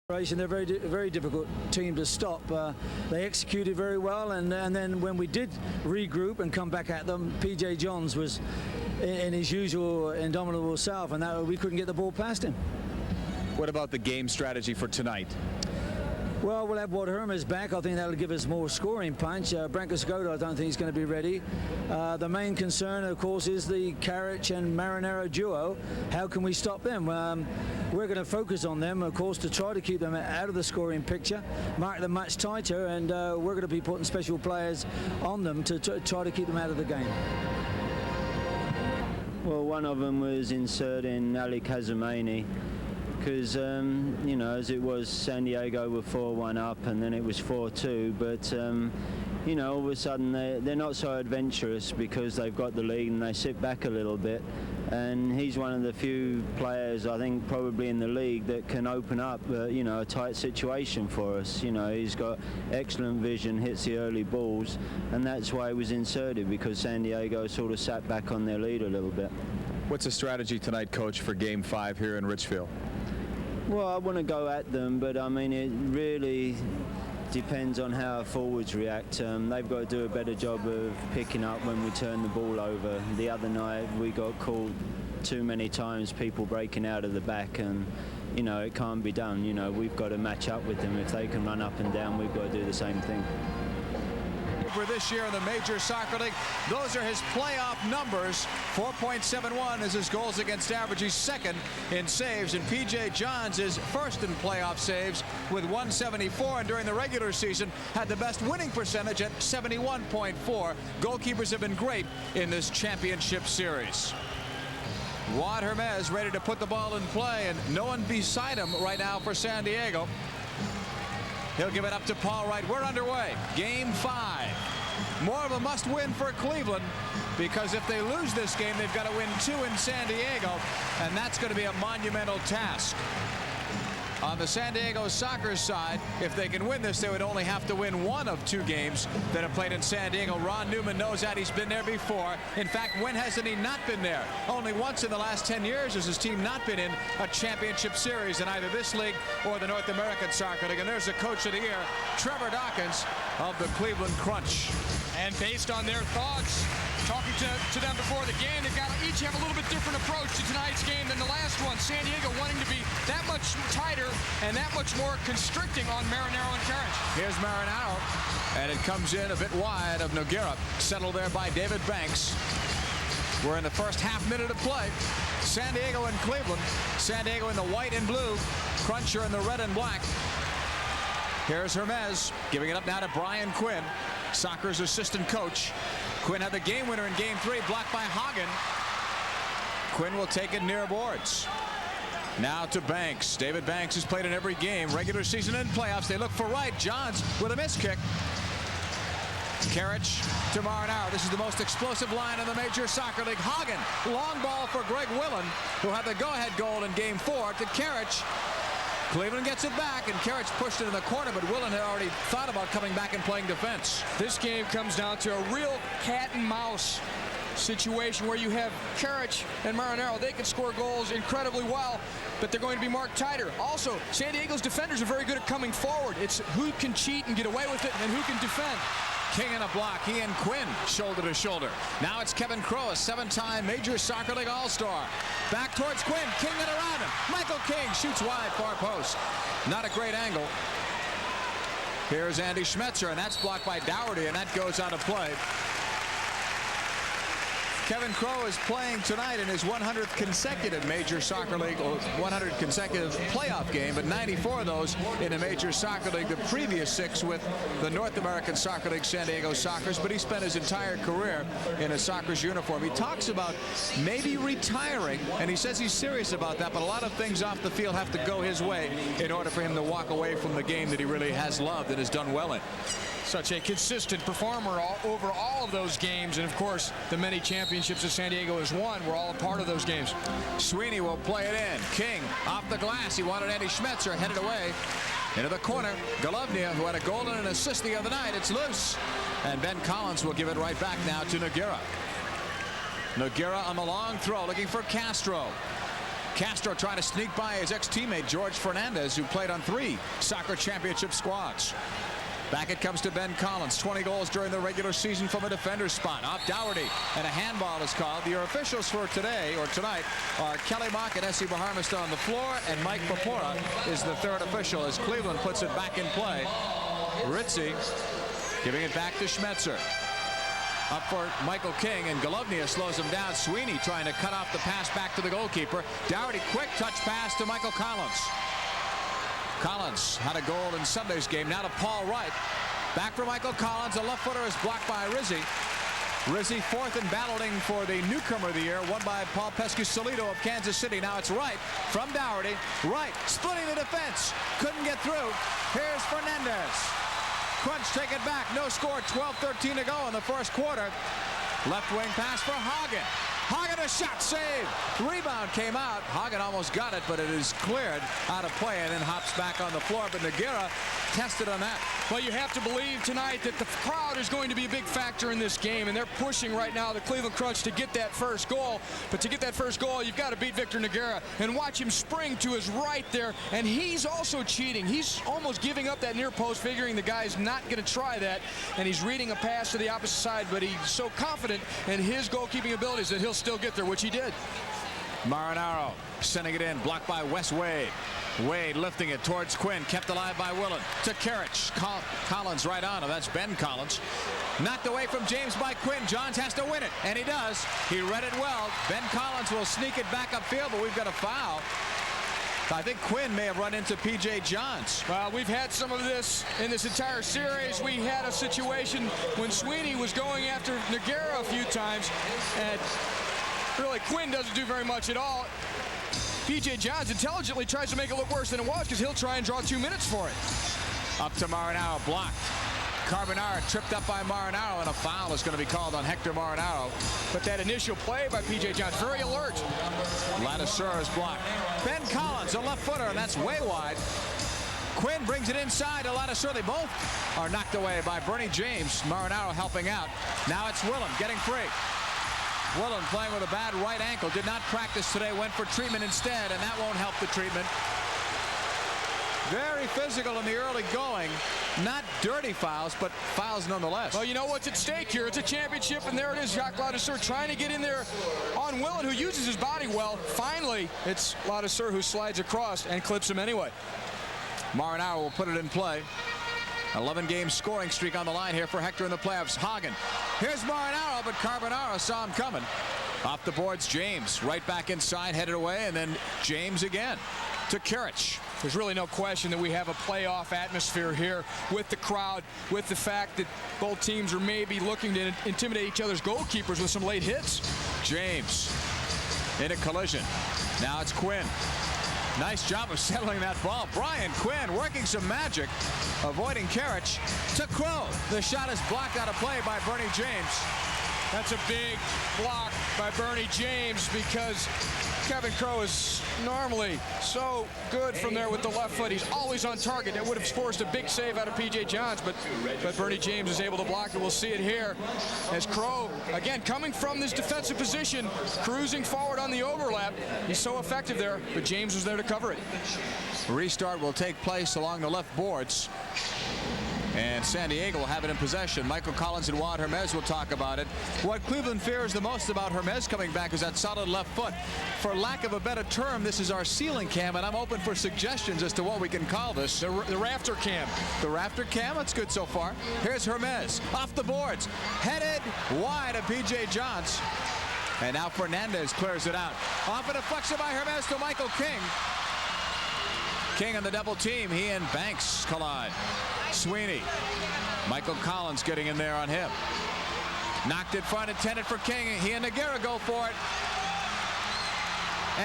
They're a very difficult team to stop. They executed very well, and then when we did regroup and come back at them, P.J. Johns was in his usual indomitable self, and we couldn't get the ball past him. What about the game strategy for tonight? Well, we'll have Ward Hermes back. I think that'll give us more scoring punch. Branko Skoda, I don't think he's going to be ready. The main concern, of course, is the Karic and Marinero duo. How can we stop them? We're going to focus on them, of course, to try to keep them out of the scoring picture, mark them much tighter, and we're going to be putting special players on them to try to keep them out of the game. Well, one of them was inserting Ali Kazamani, because, you know, as it was, San Diego were 4-1 up, and then it was 4-2, but, you know, all of a sudden they're not so adventurous because they've got the lead and they sit back a little bit, and he's one of the few players, I think, probably in the league that can open up, you know, a tight situation for us. You know, he's got excellent vision, hits the early balls, and that's why he was inserted, because San Diego sort of sat back on their lead a little bit. What's the strategy tonight, Coach, for Game 5 here in Richfield? Well, I want to go at them, but I mean, it really depends on how our forwards react. They've got to do a better job of picking up when we turn the ball over. The other night we got caught too many times, people breaking out of the back, and you know, it can't be done. You know, we've got to match up with them. If they can run up and down, we've got to do the same thing. For this year in the Major Soccer League, those are his playoff numbers. 4.71 is his goals against average. He's second in saves, and P.J. Johns is first in playoff saves with 174, and during the regular season had the best winning percentage at 71.4. Goalkeepers have been great in this championship series. Ward Hermes ready to put the ball in play, and no one beside him right now for San Diego. He'll give it up to Paul Wright. We're underway. Game 5. More of a must-win for Cleveland, because if they lose this game, they've got to win 2 in San Diego, and that's going to be a monumental task. On the San Diego soccer side, if they can win this, they would only have to win 1 of 2 games that have played in San Diego. Ron Newman knows that. He's been there before. In fact, when hasn't he not been there? Only once in the last 10 years has his team not been in a championship series in either this league or the North American Soccer League. And there's the Coach of the Year, Trevor Dawkins of the Cleveland Crunch. And based on their thoughts, talking to them before the game, they've got to each have a little bit different approach to tonight's game than the last one. San Diego wanting to be that much tighter and that much more constricting on Marinero and Karic. Here's Marinero, and it comes in a bit wide of Nogueira, settled there by David Banks. We're in the first half minute of play. San Diego and Cleveland. San Diego in the white and blue, Cruncher in the red and black. Here's Hermes giving it up now to Brian Quinn, soccer's assistant coach. Quinn had the game winner in Game 3, blocked by Hagen. Quinn will take it near boards. Now to Banks. David Banks has played in every game, regular season and playoffs. They look for Wright. Johns with a missed kick. Karic to Marinero. This is the most explosive line in the Major Soccer League. Hagen, long ball for Greg Willen, who had the go-ahead goal in Game 4 to Karic. Cleveland gets it back, and Karic pushed it in the corner, but Willen had already thought about coming back and playing defense. This game comes down to a real cat and mouse situation where you have Karic and Marinero. They can score goals incredibly well, but they're going to be marked tighter. Also, San Diego's defenders are very good at coming forward. It's who can cheat and get away with it and who can defend. King in a block. He and Quinn shoulder to shoulder. Now it's Kevin Crowe, a 7-time Major Soccer League All-Star. Back towards Quinn. King and around him. Michael King shoots wide, far post. Not a great angle. Here's Andy Schmetzer, and that's blocked by Dougherty, and that goes out of play. Kevin Crowe is playing tonight in his 100th consecutive Major Soccer League, or 100 consecutive playoff game, but 94 of those in a Major Soccer League. The previous 6 with the North American Soccer League, San Diego Sockers, but he spent his entire career in a Sockers uniform. He talks about maybe retiring, and he says he's serious about that, but a lot of things off the field have to go his way in order for him to walk away from the game that he really has loved and has done well in. Such a consistent performer over all of those games, and of course the many championships that San Diego has won were all a part of those games. Sweeney will play it in. King off the glass. He wanted Andy Schmetzer headed away into the corner. Golovnia, who had a goal and an assist the other night, it's loose, and Ben Collins will give it right back now to Nogueira. Nogueira on the long throw, looking for Castro. Castro trying to sneak by his ex-teammate George Fernandez, who played on 3 soccer championship squads. Back it comes to Ben Collins. 20 goals during the regular season from a defender's spot. Off Dougherty, and a handball is called. Your officials for today, or tonight, are Kelly Mock and Essie Baharmista on the floor, and Mike Papora is the third official as Cleveland puts it back in play. Ritzy giving it back to Schmetzer. Up for Michael King, and Golovnia slows him down. Sweeney trying to cut off the pass back to the goalkeeper. Dougherty, quick touch pass to Michael Collins. Collins had a goal in Sunday's game. Now to Paul Wright. Back for Michael Collins. A left footer is blocked by Rizzi. Rizzi fourth in battling for the newcomer of the year, won by Paul Pescasolido of Kansas City. Now it's Wright from Dougherty. Wright splitting the defense. Couldn't get through. Here's Fernandez. Crunch, take it back. No score. 12-13 to go in the first quarter. Left wing pass for Hagen. Hagen, a shot save. Rebound came out. Hagen almost got it, but it is cleared out of play and then hops back on the floor. But Nogueira tested on that. Well, you have to believe tonight that the crowd is going to be a big factor in this game, and they're pushing right now the Cleveland Crunch to get that first goal. But to get that first goal, you've got to beat Victor Nogueira, and watch him spring to his right there. And he's also cheating. He's almost giving up that near post, figuring the guy's not going to try that. And he's reading a pass to the opposite side, but he's so confident in his goalkeeping abilities that he'll still get there, which he did. Marinaro sending it in, blocked by Wes Wade. Wade lifting it towards Quinn, kept alive by Willen. To Karich. Collins right on him. That's Ben Collins. Knocked away from James by Quinn. Johns has to win it, and he does. He read it well. Ben Collins will sneak it back upfield, but we've got a foul. I think Quinn may have run into P.J. Johns. Well, we've had some of this in this entire series. We had a situation when Sweeney was going after Nogueira a few times, and really Quinn doesn't do very much at all. P.J. Johns intelligently tries to make it look worse than it was because he'll try and draw 2 minutes for it. Up to Marinaro, blocked. Carbonara tripped up by Marinaro, and a foul is going to be called on Hector Marinaro. But that initial play by P.J. Johns, very alert. Ladouceur is blocked. Ben Collins, a left footer, and that's way wide. Quinn brings it inside to Ladouceur. They both are knocked away by Bernie James. Marinaro helping out. Now it's Willen getting free. Willen playing with a bad right ankle. Did not practice today. Went for treatment instead, and that won't help the treatment. Very physical in the early going. Not dirty fouls, but fouls nonetheless. Well, you know what's at stake here. It's a championship, and there it is. Jacques Ladouceur trying to get in there on Willen, who uses his body well. Finally, it's Ladouceur who slides across and clips him anyway. Marinaro will put it in play. 11-game scoring streak on the line here for Hector in the playoffs. Hagen. Here's Marinaro, but Carbonara saw him coming. Off the boards, James. Right back inside, headed away, and then James again to Karich. There's really no question that we have a playoff atmosphere here with the crowd, with the fact that both teams are maybe looking to intimidate each other's goalkeepers with some late hits. James in a collision. Now it's Quinn. Nice job of settling that ball. Brian Quinn working some magic, avoiding Karich to Crow. The shot is blocked out of play by Bernie James. That's a big block by Bernie James because Kevin Crow is normally so good from there with the left foot. He's always on target. That would have forced a big save out of P.J. Johns, but Bernie James is able to block it. We'll see it here as Crow, again, coming from this defensive position, cruising forward on the overlap. He's so effective there, but James was there to cover it. Restart will take place along the left boards. And San Diego will have it in possession. Michael Collins and Juan Hermes will talk about it. What Cleveland fears the most about Hermes coming back is that solid left foot. For lack of a better term, this is our ceiling cam, and I'm open for suggestions as to what we can call this. The rafter cam. The rafter cam? That's good so far. Here's Hermes. Off the boards. Headed wide of P.J. Johns. And now Fernandez clears it out. Off a deflection by Hermes to Michael King. King on the double team. He and Banks collide. Sweeney. Michael Collins getting in there on him. Knocked it front, intended for King. He and Nogueira go for it.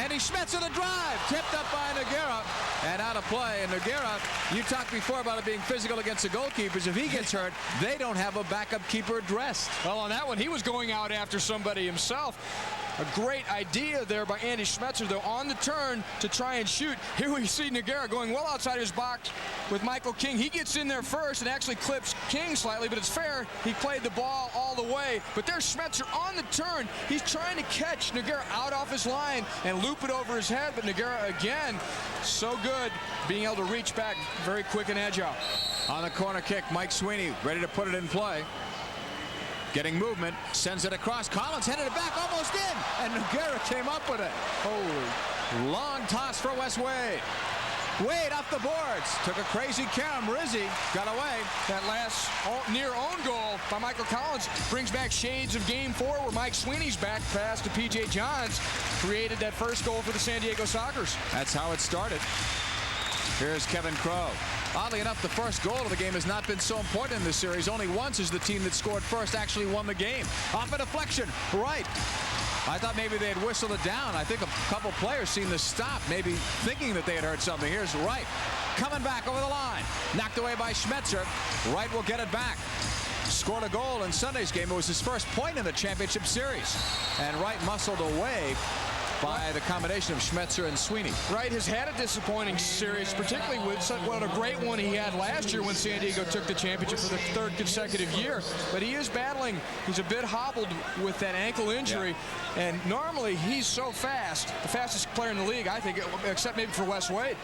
And he Schmetzer the drive. Tipped up by Nogueira. And out of play. And Nogueira, you talked before about it being physical against the goalkeepers. If he gets hurt, they don't have a backup keeper dressed. Well, on that one, he was going out after somebody himself. A great idea there by Andy Schmetzer, though, on the turn to try and shoot. Here we see Nogueira going well outside his box with Michael King. He gets in there first and actually clips King slightly, but it's fair. He played the ball all the way. But there's Schmetzer on the turn. He's trying to catch Nogueira out off his line and loop it over his head, but Nogueira, again, so good being able to reach back very quick and agile. On the corner kick, Mike Sweeney ready to put it in play. Getting movement, sends it across. Collins headed it back, almost in, and Nogueira came up with it. Holy. Long toss for Wes Wade. Wade off the boards. Took a crazy carom. Rizzi got away. That last near own goal by Michael Collins brings back shades of Game 4 where Mike Sweeney's back pass to P.J. Johns created that first goal for the San Diego Sockers. That's how it started. Here's Kevin Crowe. Oddly enough, the first goal of the game has not been so important in this series. Only once has the team that scored first actually won the game. Off a deflection, right. I thought maybe they had whistled it down. I think a couple players seemed to stop, maybe thinking that they had heard something. Here's Wright coming back over the line. Knocked away by Schmetzer. Wright will get it back. Scored a goal in Sunday's game. It was his first point in the championship series. And Wright muscled away by the combination of Schmetzer and Sweeney. Wright has had a disappointing series, particularly with a great one he had last year when San Diego took the championship for the third consecutive year. But he is battling. He's a bit hobbled with that ankle injury. Yeah. And normally he's so fast, the fastest player in the league, I think, except maybe for Wes Wade.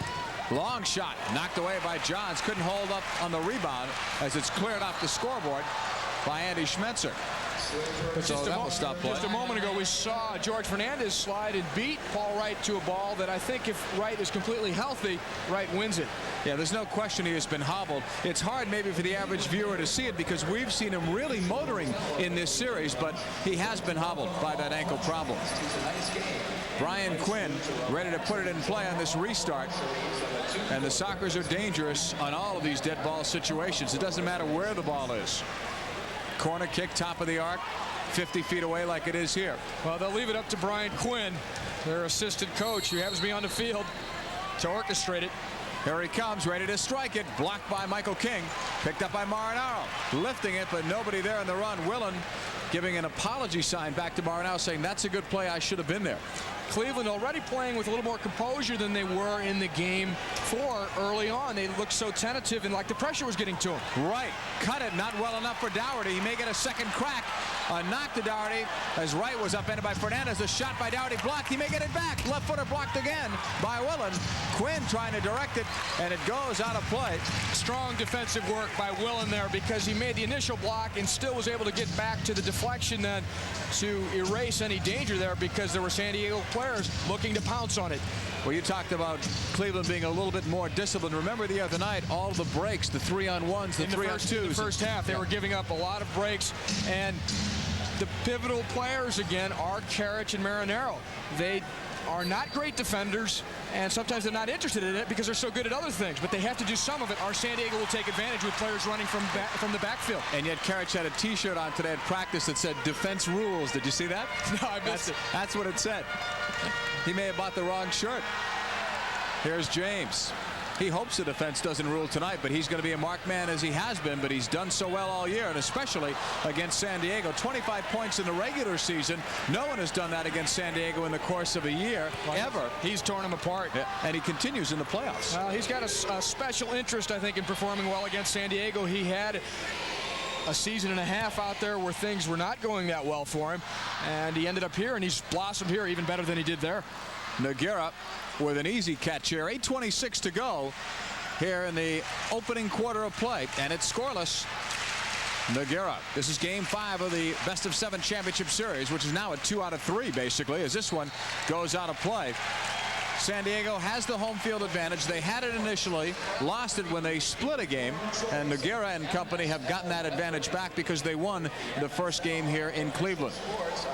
Long shot knocked away by Johns. Couldn't hold up on the rebound as it's cleared off the scoreboard by Andy Schmetzer. But so that will stop play. Just a moment ago, we saw George Fernandez slide and beat Paul Wright to a ball that I think if Wright is completely healthy, Wright wins it. Yeah, there's no question he has been hobbled. It's hard maybe for the average viewer to see it because we've seen him really motoring in this series, but he has been hobbled by that ankle problem. Brian Quinn ready to put it in play on this restart. And the Sockers are dangerous on all of these dead ball situations. It doesn't matter where the ball is. Corner kick, top of the arc, 50 feet away like it is here. Well, they'll leave it up to Brian Quinn, their assistant coach, who happens to be on the field to orchestrate it. Here he comes, ready to strike it. Blocked by Michael King. Picked up by Marinaro. Lifting it, but nobody there in the run. Willen giving an apology sign back to Marinaro, saying that's a good play. I should have been there. Cleveland already playing with a little more composure than they were in the game 4 early on. They looked so tentative and like the pressure was getting to them. Right. Cut it. Not well enough for Dougherty. He may get a second crack. A knock to Dougherty as Wright was upended by Fernandez. A shot by Dougherty blocked. He may get it back. Left footer blocked again by Willen. Quinn trying to direct it, and it goes out of play. Strong defensive work by Willen there because he made the initial block and still was able to get back to the deflection then to erase any danger there because there were San Diego players looking to pounce on it. Well, you talked about Cleveland being a little bit more disciplined. Remember the other night, all the breaks, the 3-on-1s, the 3-on-2s. In the first half, they were giving up a lot of breaks, and the pivotal players again are Karich and Marinaro. They are not great defenders, and sometimes they're not interested in it because they're so good at other things, but they have to do some of it, or San Diego will take advantage with players running from the backfield. And yet Karich had a t-shirt on today at practice that said defense rules. Did you see that? No, I missed it. That's what it said. He may have bought the wrong shirt. Here's James. He hopes the defense doesn't rule tonight, but he's going to be a marked man as he has been, but he's done so well all year, and especially against San Diego. 25 points in the regular season. No one has done that against San Diego in the course of a year, ever. He's torn them apart. Yeah, and he continues in the playoffs. He's got a special interest, I think, in performing well against San Diego. He had a season and a half out there where things were not going that well for him, and he ended up here, and he's blossomed here even better than he did there. Nogueira with an easy catch here. 8:26 to go here in the opening quarter of play, and it's scoreless. Nogueira. This is game 5 of the best of 7 championship series, which is now at 2 out of 3 basically, as this one goes out of play. San Diego has the home field advantage. They had it initially, lost it when they split a game, and Nogueira and company have gotten that advantage back because they won the first game here in Cleveland.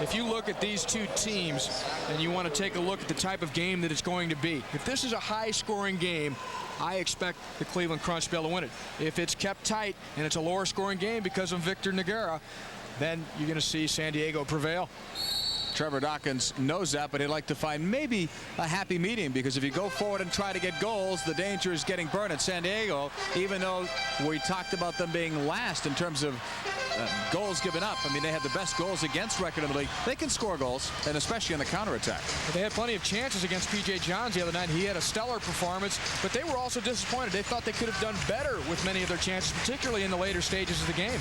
If you look at these two teams and you want to take a look at the type of game that it's going to be, if this is a high-scoring game, I expect the Cleveland Crunch to be able to win it. If it's kept tight and it's a lower-scoring game because of Victor Nogueira, then you're going to see San Diego prevail. Trevor Dawkins knows that, but he'd like to find maybe a happy medium, because if you go forward and try to get goals, the danger is getting burned at San Diego, even though we talked about them being last in terms of goals given up. I mean, they had the best goals against record in the league. They can score goals, and especially on the counterattack. They had plenty of chances against P.J. Johns the other night. He had a stellar performance, but they were also disappointed. They thought they could have done better with many of their chances, particularly in the later stages of the game.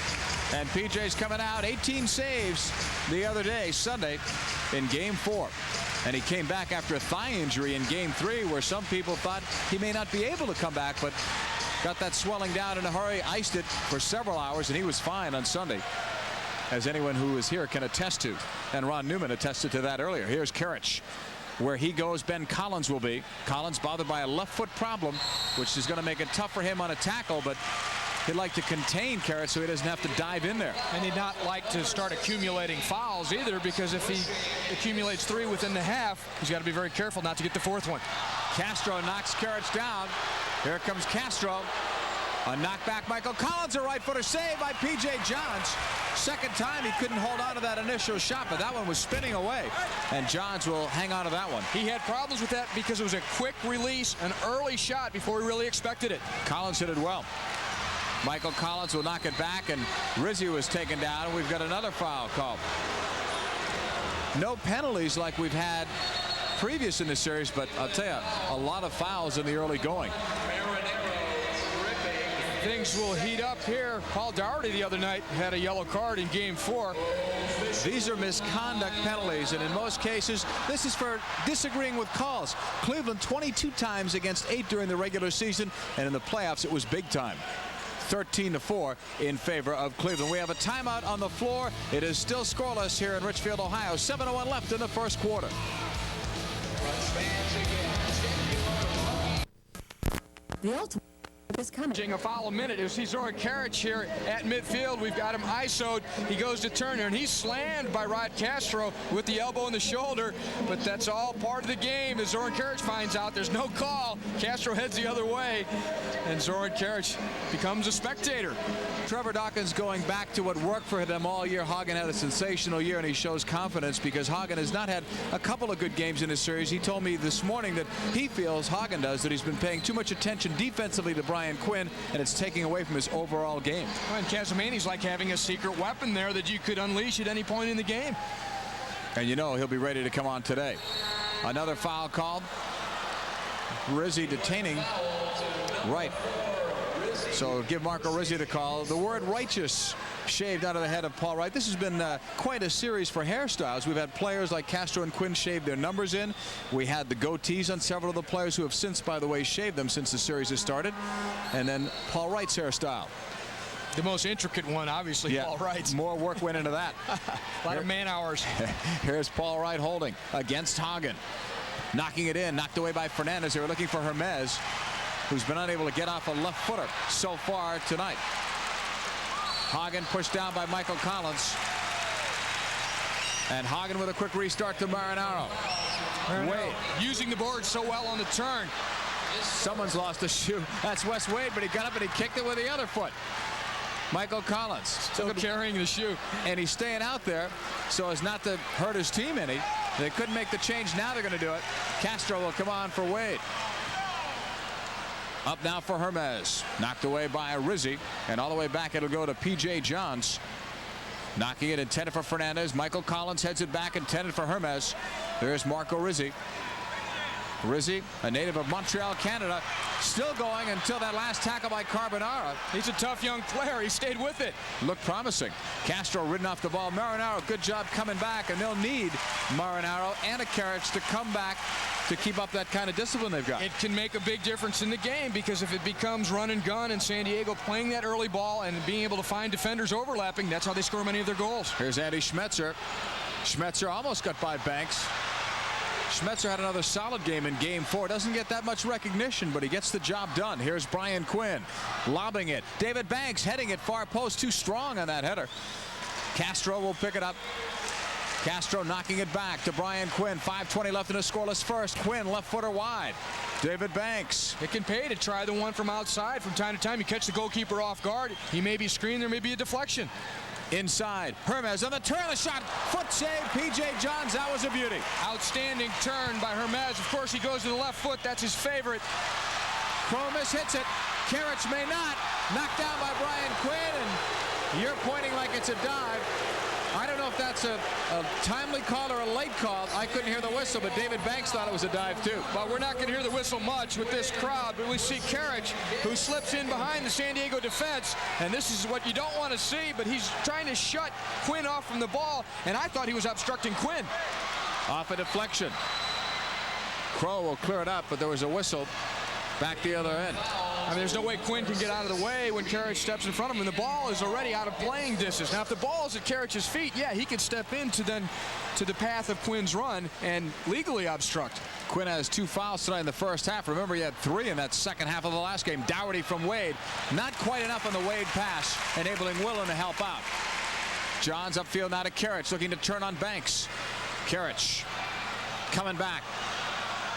And P.J.'s coming out, 18 saves the other day, Sunday, in Game 4. And he came back after a thigh injury in Game 3, where some people thought he may not be able to come back, but got that swelling down in a hurry, iced it for several hours, and he was fine on Sunday, as anyone who is here can attest to. And Ron Newman attested to that earlier. Here's Karich. Where he goes, Ben Collins will be. Collins bothered by a left foot problem, which is going to make it tough for him on a tackle, but he'd like to contain Karich so he doesn't have to dive in there. And he'd not like to start accumulating fouls either, because if he accumulates 3 within the half, he's got to be very careful not to get the 4th one. Castro knocks Karich down. Here comes Castro. A knockback. Michael Collins, a right-footer save by P.J. Johns. Second time he couldn't hold on to that initial shot, but that one was spinning away, and Johns will hang on to that one. He had problems with that because it was a quick release, an early shot before he really expected it. Collins hit it well. Michael Collins will knock it back, and Rizzi was taken down. We've got another foul called. No penalties like we've had previous in this series, but I'll tell you, a lot of fouls in the early going. Things will heat up here. Paul Daugherty the other night had a yellow card in Game 4. These are misconduct penalties, and in most cases, this is for disagreeing with calls. Cleveland 22 times against 8 during the regular season, and in the playoffs it was big time. 13-4 in favor of Cleveland. We have a timeout on the floor. It is still scoreless here in Richfield, Ohio. 7:01 left in the first quarter. The ultimate is coming. A foul a minute. You see Zoran Karich here at midfield. We've got him ISO'd. He goes to turn here, and he's slammed by Rod Castro with the elbow in the shoulder. But that's all part of the game. As Zoran Karich finds out there's no call, Castro heads the other way, and Zoran Karich becomes a spectator. Trevor Dawkins going back to what worked for them all year. Hagen had a sensational year, and he shows confidence because Hagen has not had a couple of good games in this series. He told me this morning that he feels, Hagen does, that he's been paying too much attention defensively to Brian Quinn, and it's taking away from his overall game. Well, and Casamani's like having a secret weapon there that you could unleash at any point in the game. And you know he'll be ready to come on today. Another foul called. Rizzi detaining Wright. So give Marco Rizzi the call. The word righteous shaved out of the head of Paul Wright. This has been quite a series for hairstyles. We've had players like Castro and Quinn shave their numbers in. We had the goatees on several of the players who have since, by the way, shaved them since the series has started. And then Paul Wright's hairstyle. The most intricate one, obviously, yeah. Paul Wright's. More work went into that. A lot of man hours. Here's Paul Wright holding against Hagen. Knocking it in, knocked away by Fernandez. They were looking for Hermes, who's been unable to get off a left footer so far tonight. Hagen pushed down by Michael Collins. And Hagen with a quick restart to Marinaro. Wade using the board so well on the turn. Someone's lost a shoe. That's Wes Wade, but he got up and he kicked it with the other foot. Michael Collins still carrying the shoe, and he's staying out there so as not to hurt his team any. They couldn't make the change. Now they're going to do it. Castro will come on for Wade. Up now for Hermes. Knocked away by Rizzi, and all the way back it'll go to P.J. Johns. Knocking it, intended for Fernandez. Michael Collins heads it back, intended for Hermes. There's Marco Rizzi. Rizzi, a native of Montreal, Canada, still going until that last tackle by Carbonara. He's a tough young player. He stayed with it. Looked promising. Castro ridden off the ball. Marinaro, good job coming back, and they'll need Marinaro and a Karich to come back to keep up that kind of discipline they've got. It can make a big difference in the game, because if it becomes run and gun and San Diego playing that early ball and being able to find defenders overlapping, that's how they score many of their goals. Here's Andy Schmetzer. Schmetzer almost got by Banks. Schmetzer had another solid game in Game 4. Doesn't get that much recognition, but he gets the job done. Here's Brian Quinn lobbing it. David Banks heading it far post, too strong on that header. Castro will pick it up. Castro knocking it back to Brian Quinn. 5:20 left in a scoreless first. Quinn left footer wide. David Banks. It can pay to try the one from outside from time to time. You catch the goalkeeper off guard. He may be screened. There may be a deflection. Inside, Hermes on the turn of the shot. Foot save, P.J. Johns. That was a beauty. Outstanding turn by Hermes. Of course, he goes to the left foot. That's his favorite. Promis hits it. Karich may not. Knocked down by Brian Quinn, and You're pointing like it's a dive. I don't know if that's a timely call or a late call. I couldn't hear the whistle, but David Banks thought it was a dive too. Well, we're not going to hear the whistle much with this crowd, but we see Karich, who slips in behind the San Diego defense, and this is what you don't want to see, but he's trying to shut Quinn off from the ball, and I thought he was obstructing Quinn. Off a deflection. Crow will clear it up, but there was a whistle back the other end. I mean, there's no way Quinn can get out of the way when Karich steps in front of him, and the ball is already out of playing distance. Now, if the ball is at Karich's feet, yeah, he can step into to the path of Quinn's run and legally obstruct. Quinn has 2 fouls tonight in the first half. Remember, he had 3 in that second half of the last game. Dougherty from Wade. Not quite enough on the Wade pass, enabling Willen to help out. Johns upfield now to Karich, looking to turn on Banks. Karich coming back.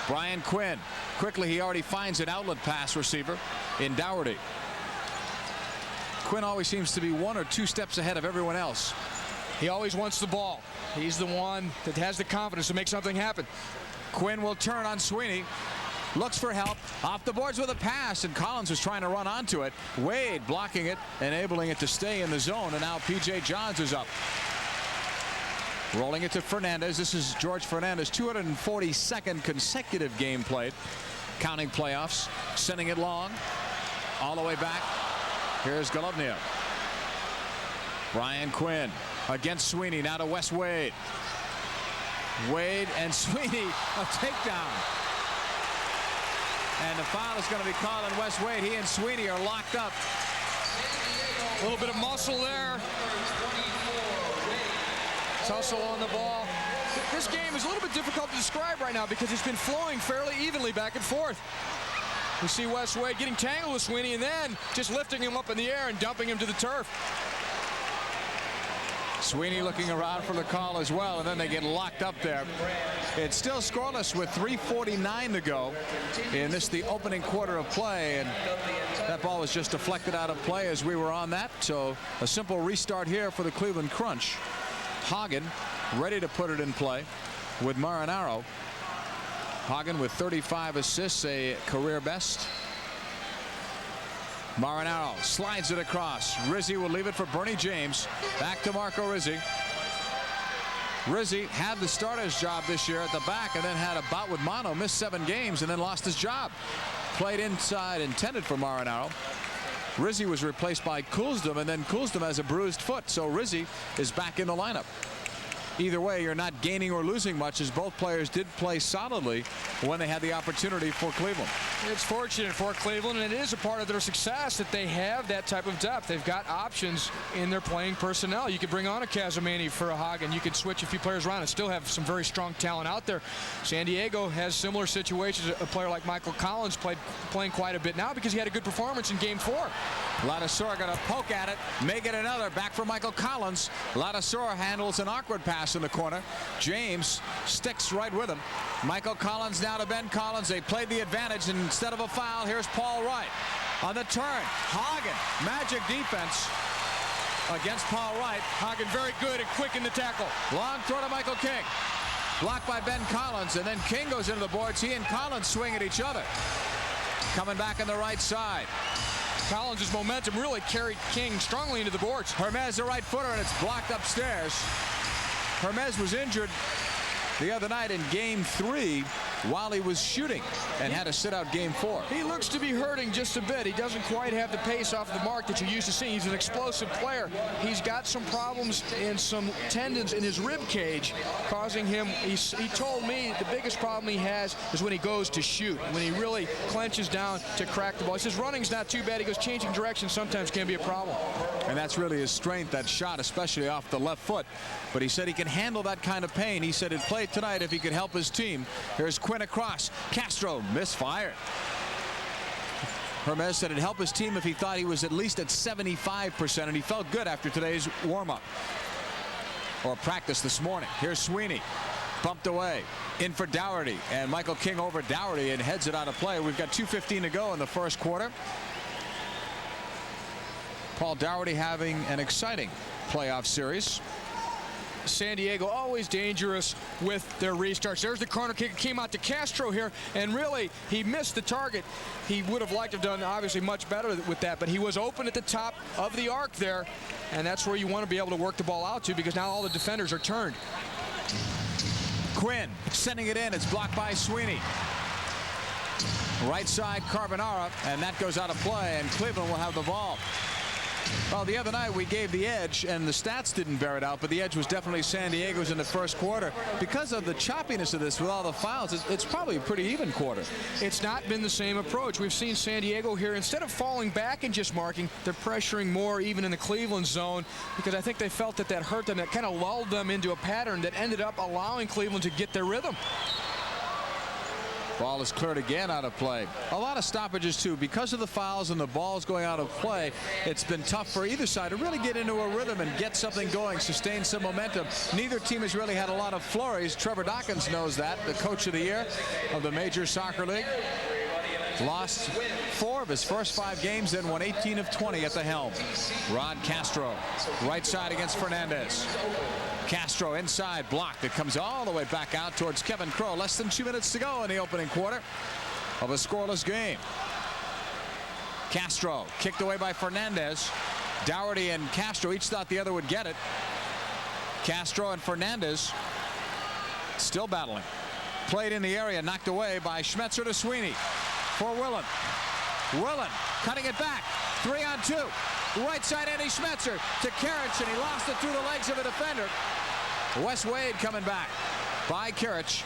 Brian Quinn. Quickly, he already finds an outlet pass receiver in Dougherty. Quinn always seems to be 1 or 2 steps ahead of everyone else. He always wants the ball. He's the one that has the confidence to make something happen. Quinn will turn on Sweeney. Looks for help. Off the boards with a pass, and Collins was trying to run onto it. Wade blocking it, enabling it to stay in the zone, and now P.J. Johns is up. Rolling it to Fernandez. This is George Fernandez, 242nd consecutive game played. Counting playoffs. Sending it long. All the way back. Here's Golovnia. Brian Quinn against Sweeney. Now to Wes Wade. Wade and Sweeney, a takedown. And the foul is going to be called on Wes Wade. He and Sweeney are locked up. A little bit of muscle there. Tussle on the ball. This game is a little bit difficult to describe right now because it's been flowing fairly evenly back and forth. We see Wes Wade getting tangled with Sweeney and then just lifting him up in the air and dumping him to the turf. Sweeney looking around for the call as well, and then they get locked up there. It's still scoreless with 3:49 to go in this, the opening quarter of play, and that ball was just deflected out of play as we were on that. So a simple restart here for the Cleveland Crunch. Hagen ready to put it in play with Marinaro. Hagen with 35 assists, a career best. Marinaro slides it across. Rizzi will leave it for Bernie James. Back to Marco Rizzi. Rizzi had the starter's job this year at the back and then had a bout with mono, missed 7 games and then lost his job. Played inside, intended for Marinaro. Rizzi was replaced by Kulsdom, and then Kulsdom has a bruised foot, so Rizzi is back in the lineup. Either way, you're not gaining or losing much, as both players did play solidly when they had the opportunity for Cleveland. It's fortunate for Cleveland, and it is a part of their success that they have that type of depth. They've got options in their playing personnel. You could bring on a Casamani for a Hagen. You could switch a few players around and still have some very strong talent out there. San Diego has similar situations. A player like Michael Collins playing quite a bit now because he had a good performance in Game 4. Ladasor going to poke at it, may get another. Back for Michael Collins. Ladasor handles an awkward pass in the corner. James sticks right with him. Michael Collins now to Ben Collins. They played the advantage, and instead of a foul, here's Paul Wright on the turn. Hagen, magic defense against Paul Wright. Hagen very good and quick in the tackle. Long throw to Michael King. Blocked by Ben Collins, and then King goes into the boards. He and Collins swing at each other. Coming back on the right side. Collins' momentum really carried King strongly into the boards. Hermes, the right footer, and it's blocked upstairs. Hermes was injured the other night in Game 3 while he was shooting and had to sit out Game 4. He looks to be hurting just a bit. He doesn't quite have the pace off the mark that you're used to seeing. He's an explosive player. He's got some problems and some tendons in his rib cage causing him. He told me the biggest problem he has is when he goes to shoot, when he really clenches down to crack the ball. He says running's not too bad. He goes changing direction sometimes can be a problem. And that's really his strength, that shot, especially off the left foot. But he said he can handle that kind of pain. He said he'd play tonight if he could help his team. Here's Quinn across. Castro misfired. Hermes said it'd help his team if he thought he was at least at 75%, and he felt good after today's warm-up or practice this morning. Here's Sweeney. Bumped away. In for Dougherty, and Michael King over Dougherty and heads it out of play. We've got 2:15 to go in the first quarter. Paul Dougherty having an exciting playoff series. San Diego always dangerous with their restarts. There's the corner kick. It came out to Castro here, and really, he missed the target. He would have liked to have done, obviously, much better with that, but he was open at the top of the arc there, and that's where you want to be able to work the ball out to, because now all the defenders are turned. Quinn sending it in. It's blocked by Sweeney. Right side, Carbonara, and that goes out of play, and Cleveland will have the ball. Well, the other night we gave the edge, and the stats didn't bear it out, but the edge was definitely San Diego's in the first quarter. Because of the choppiness of this with all the fouls, it's probably a pretty even quarter. It's not been the same approach. We've seen San Diego here, instead of falling back and just marking, they're pressuring more even in the Cleveland zone, because I think they felt that hurt them. That kind of lulled them into a pattern that ended up allowing Cleveland to get their rhythm. Ball is cleared again out of play. A lot of stoppages too. Because of the fouls and the balls going out of play, it's been tough for either side to really get into a rhythm and get something going, sustain some momentum. Neither team has really had a lot of flurries. Trevor Dawkins knows that, the coach of the year of the Major Soccer League. Lost 4 of his first 5 games, then won 18 of 20 at the helm. Rod Castro, right side against Fernandez. Castro inside, blocked. It comes all the way back out towards Kevin Crowe. Less than 2 minutes to go in the opening quarter of a scoreless game. Castro kicked away by Fernandez. Dougherty and Castro each thought the other would get it. Castro and Fernandez still battling. Played in the area, knocked away by Schmetzer to Sweeney for Willen. Willen cutting it back. 3-on-2. Right side, Andy Schmetzer to Karich, and he lost it through the legs of a defender. Wes Wade coming back by Karich.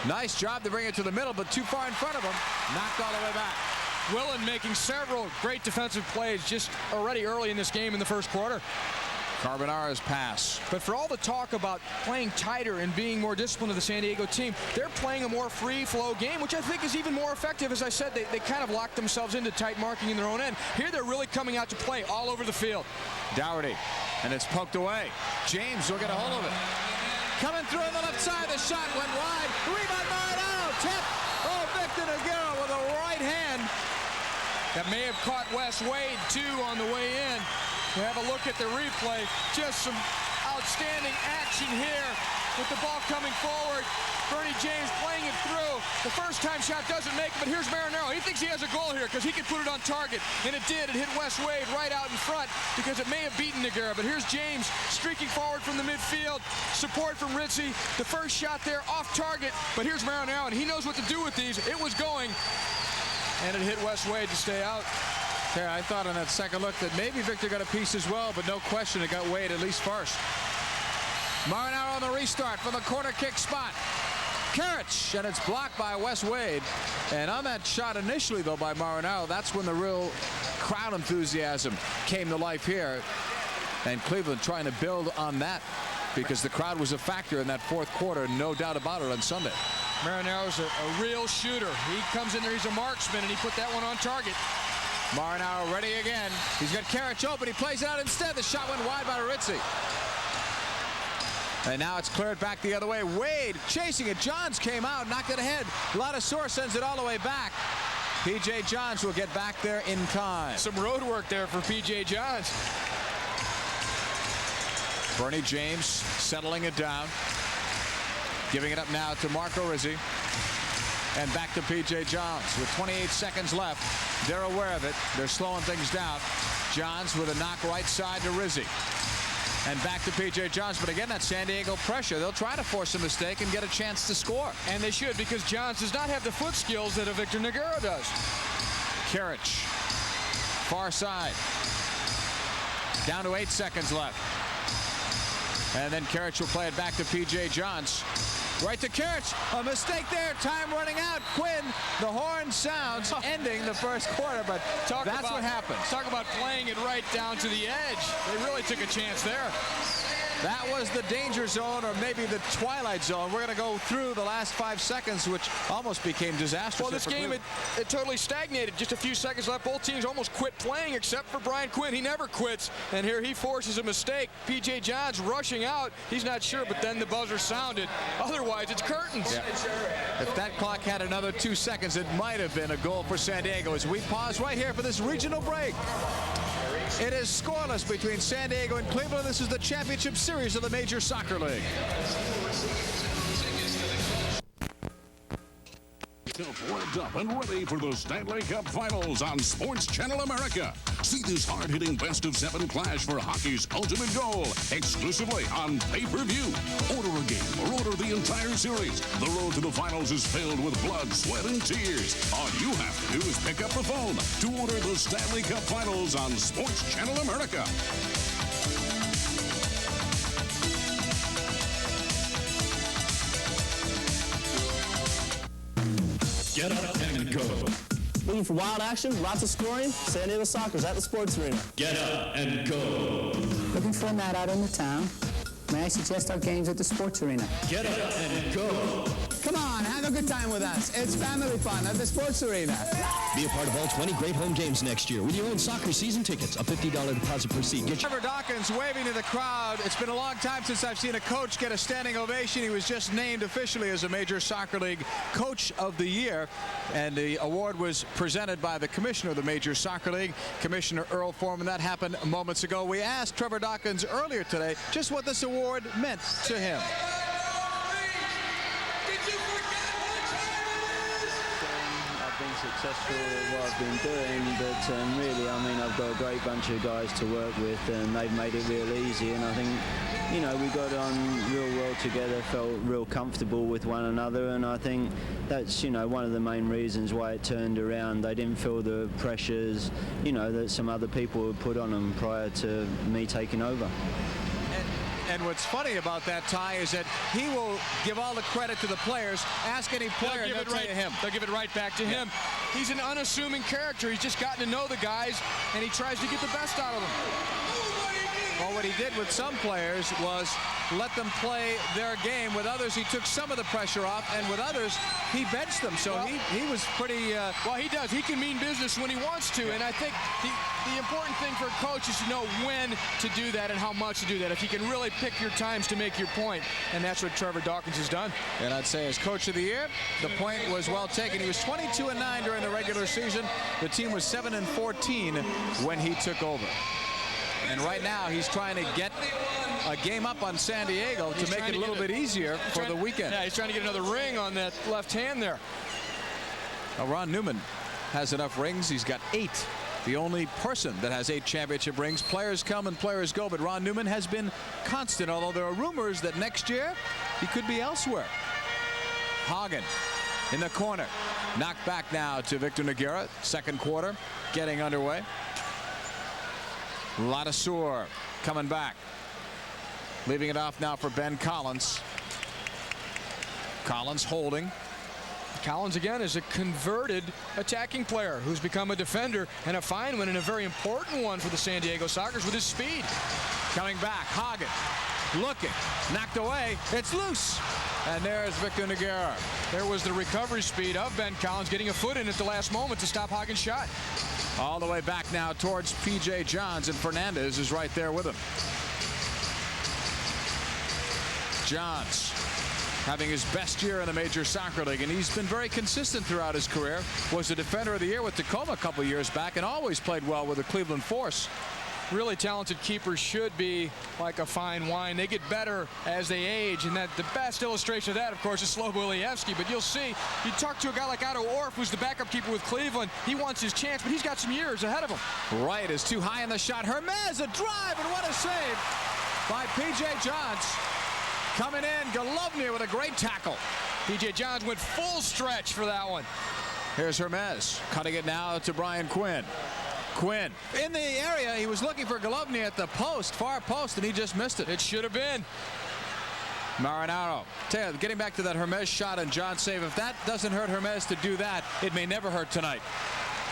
Nice job to bring it to the middle, but too far in front of him. Knocked all the way back. Willen making several great defensive plays just already early in this game in the first quarter. Carbonara's pass. But for all the talk about playing tighter and being more disciplined of the San Diego team, they're playing a more free-flow game, which I think is even more effective. As I said, they kind of locked themselves into tight marking in their own end. Here they're really coming out to play all over the field. Dougherty, and it's poked away. James will get a hold of it. Coming through on the left side, the shot went wide. Rebound Marinaro, tip. Oh, Victor Nogueira with a right hand. That may have caught Wes Wade, too, on the way in. We have a look at the replay. Just some outstanding action here with the ball coming forward. Bernie James playing it through. The first time shot doesn't make it, but here's Marinaro. He thinks he has a goal here because he can put it on target, and it did. It hit Wes Wade right out in front because it may have beaten Nogueira, but here's James streaking forward from the midfield. Support from Ritchie. The first shot there off target, but here's Marinaro, and he knows what to do with these. It was going, and it hit Wes Wade to stay out. Yeah, I thought on that second look that maybe Victor got a piece as well, but no question it got Wade at least first. Marinaro on the restart from the corner kick spot. Karich, and it's blocked by Wes Wade. And on that shot initially, though, by Marinaro, that's when the real crowd enthusiasm came to life here. And Cleveland trying to build on that because the crowd was a factor in that fourth quarter, no doubt about it, on Sunday. Marinaro's a real shooter. He comes in there, he's a marksman, and he put that one on target. Marinaro ready again. He's got Karich open. He plays it out instead. The shot went wide by Ritchie. And now it's cleared back the other way. Wade chasing it. Johns came out, knocked it ahead. Ladouceur sends it all the way back. P.J. Johns will get back there in time. Some road work there for P.J. Johns. Bernie James settling it down. Giving it up now to Marco Rizzi. And back to P.J. Johns with 28 seconds left. They're aware of it. They're slowing things down. Johns with a knock right side to Rizzi. And back to P.J. Johns. But again, that San Diego pressure. They'll try to force a mistake and get a chance to score. And they should, because Johns does not have the foot skills that a Victor Nogueira does. Karich. Far side. Down to 8 seconds left. And then Karich will play it back to P.J. Johns. Right to Karich. A mistake there. Time running out. Quinn, the horn sounds, ending the first quarter, but that's what happens. Talk about playing it right down to the edge. They really took a chance there. That was the danger zone, or maybe the twilight zone. We're going to go through the last 5 seconds, which almost became disastrous. Well, this game, it totally stagnated. Just a few seconds left. Both teams almost quit playing, except for Brian Quinn. He never quits. And here he forces a mistake. P.J. Johns rushing out. He's not sure, but then the buzzer sounded. Otherwise, it's curtains. Yeah. If that clock had another 2 seconds, it might have been a goal for San Diego as we pause right here for this regional break. It is scoreless between San Diego and Cleveland. This is the championship series of the Major Soccer League. Warmed up and ready for the Stanley Cup Finals on Sports Channel America. See this hard-hitting best-of-7 clash for hockey's ultimate goal exclusively on pay-per-view. Order a game or order the entire series. The road to the finals is filled with blood, sweat, and tears. All you have to do is pick up the phone to order the Stanley Cup Finals on Sports Channel America. Get up and go. Looking for wild action, lots of scoring? San Diego Soccer's at the Sports Arena. Get up and go. Looking for a night out in the town? May I suggest our games at the Sports Arena? Get up and go. Come on, have a good time with us. It's family fun at the Sports Arena. Be a part of all 20 great home games next year with your own soccer season tickets. A $50 deposit per seat. Trevor Dawkins waving to the crowd. It's been a long time since I've seen a coach get a standing ovation. He was just named officially as a Major Soccer League Coach of the Year, and the award was presented by the commissioner of the Major Soccer League, Commissioner Earl Foreman. That happened moments ago. We asked Trevor Dawkins earlier today just what this award meant to him. Successful at what I've been doing, but really, I mean, I've got a great bunch of guys to work with, and they've made it real easy. And I think, you know, we got on real well together, felt real comfortable with one another, and I think that's, you know, one of the main reasons why it turned around. They didn't feel the pressures, you know, that some other people had put on them prior to me taking over. And what's funny about that, Ty, is that he will give all the credit to the players. Ask any player, they'll tell you him. They'll give it right back to him. He's an unassuming character. He's just gotten to know the guys, and he tries to get the best out of them. Well, what he did with some players was let them play their game. With others, he took some of the pressure off, and with others, he benched them. So well, he was pretty... well, he does. He can mean business when he wants to, and I think the important thing for a coach is to know when to do that and how much to do that. If you can really pick your times to make your point, and that's what Trevor Dawkins has done. And I'd say as Coach of the Year, the point was well taken. He was 22-9 during the regular season. The team was 7-14 when he took over. And right now, he's trying to get a game up on San Diego to make it a little bit easier for the weekend. Yeah, he's trying to get another ring on that left hand there. Now, Ron Newman has enough rings. He's got 8. The only person that has 8 championship rings. Players come and players go, but Ron Newman has been constant, although there are rumors that next year he could be elsewhere. Hagen in the corner. Knocked back now to Victor Nogueira. Second quarter getting underway. Ladasur coming back. Leaving it off now for Ben Collins. Collins holding. Collins again is a converted attacking player who's become a defender and a fine one and a very important one for the San Diego Sockers with his speed. Coming back, Hagen looking, knocked away, it's loose. And there's Victor Nogueira. There was the recovery speed of Ben Collins getting a foot in at the last moment to stop Hagen's shot. All the way back now towards P.J. Johns, and Fernandez is right there with him. Johns having his best year in the Major Soccer League, and he's been very consistent throughout his career. Was the Defender of the Year with Tacoma a couple years back and always played well with the Cleveland Force. Really talented keepers should be like a fine wine. They get better as they age, and that the best illustration of that, of course, is Slobo Ilyievsky. But you'll see, you talk to a guy like Otto Orff, who's the backup keeper with Cleveland. He wants his chance, but he's got some years ahead of him. Right is too high in the shot. Hermes, a drive, and what a save by P.J. Johns. Coming in, Golovnia with a great tackle. P.J. Johns went full stretch for that one. Here's Hermes, cutting it now to Brian Quinn. Quinn in the area. He was looking for Golovnia at the post, far post, and he just missed it. It should have been. Marinaro. Getting back to that Hermes shot and John save. If that doesn't hurt Hermes to do that, it may never hurt tonight,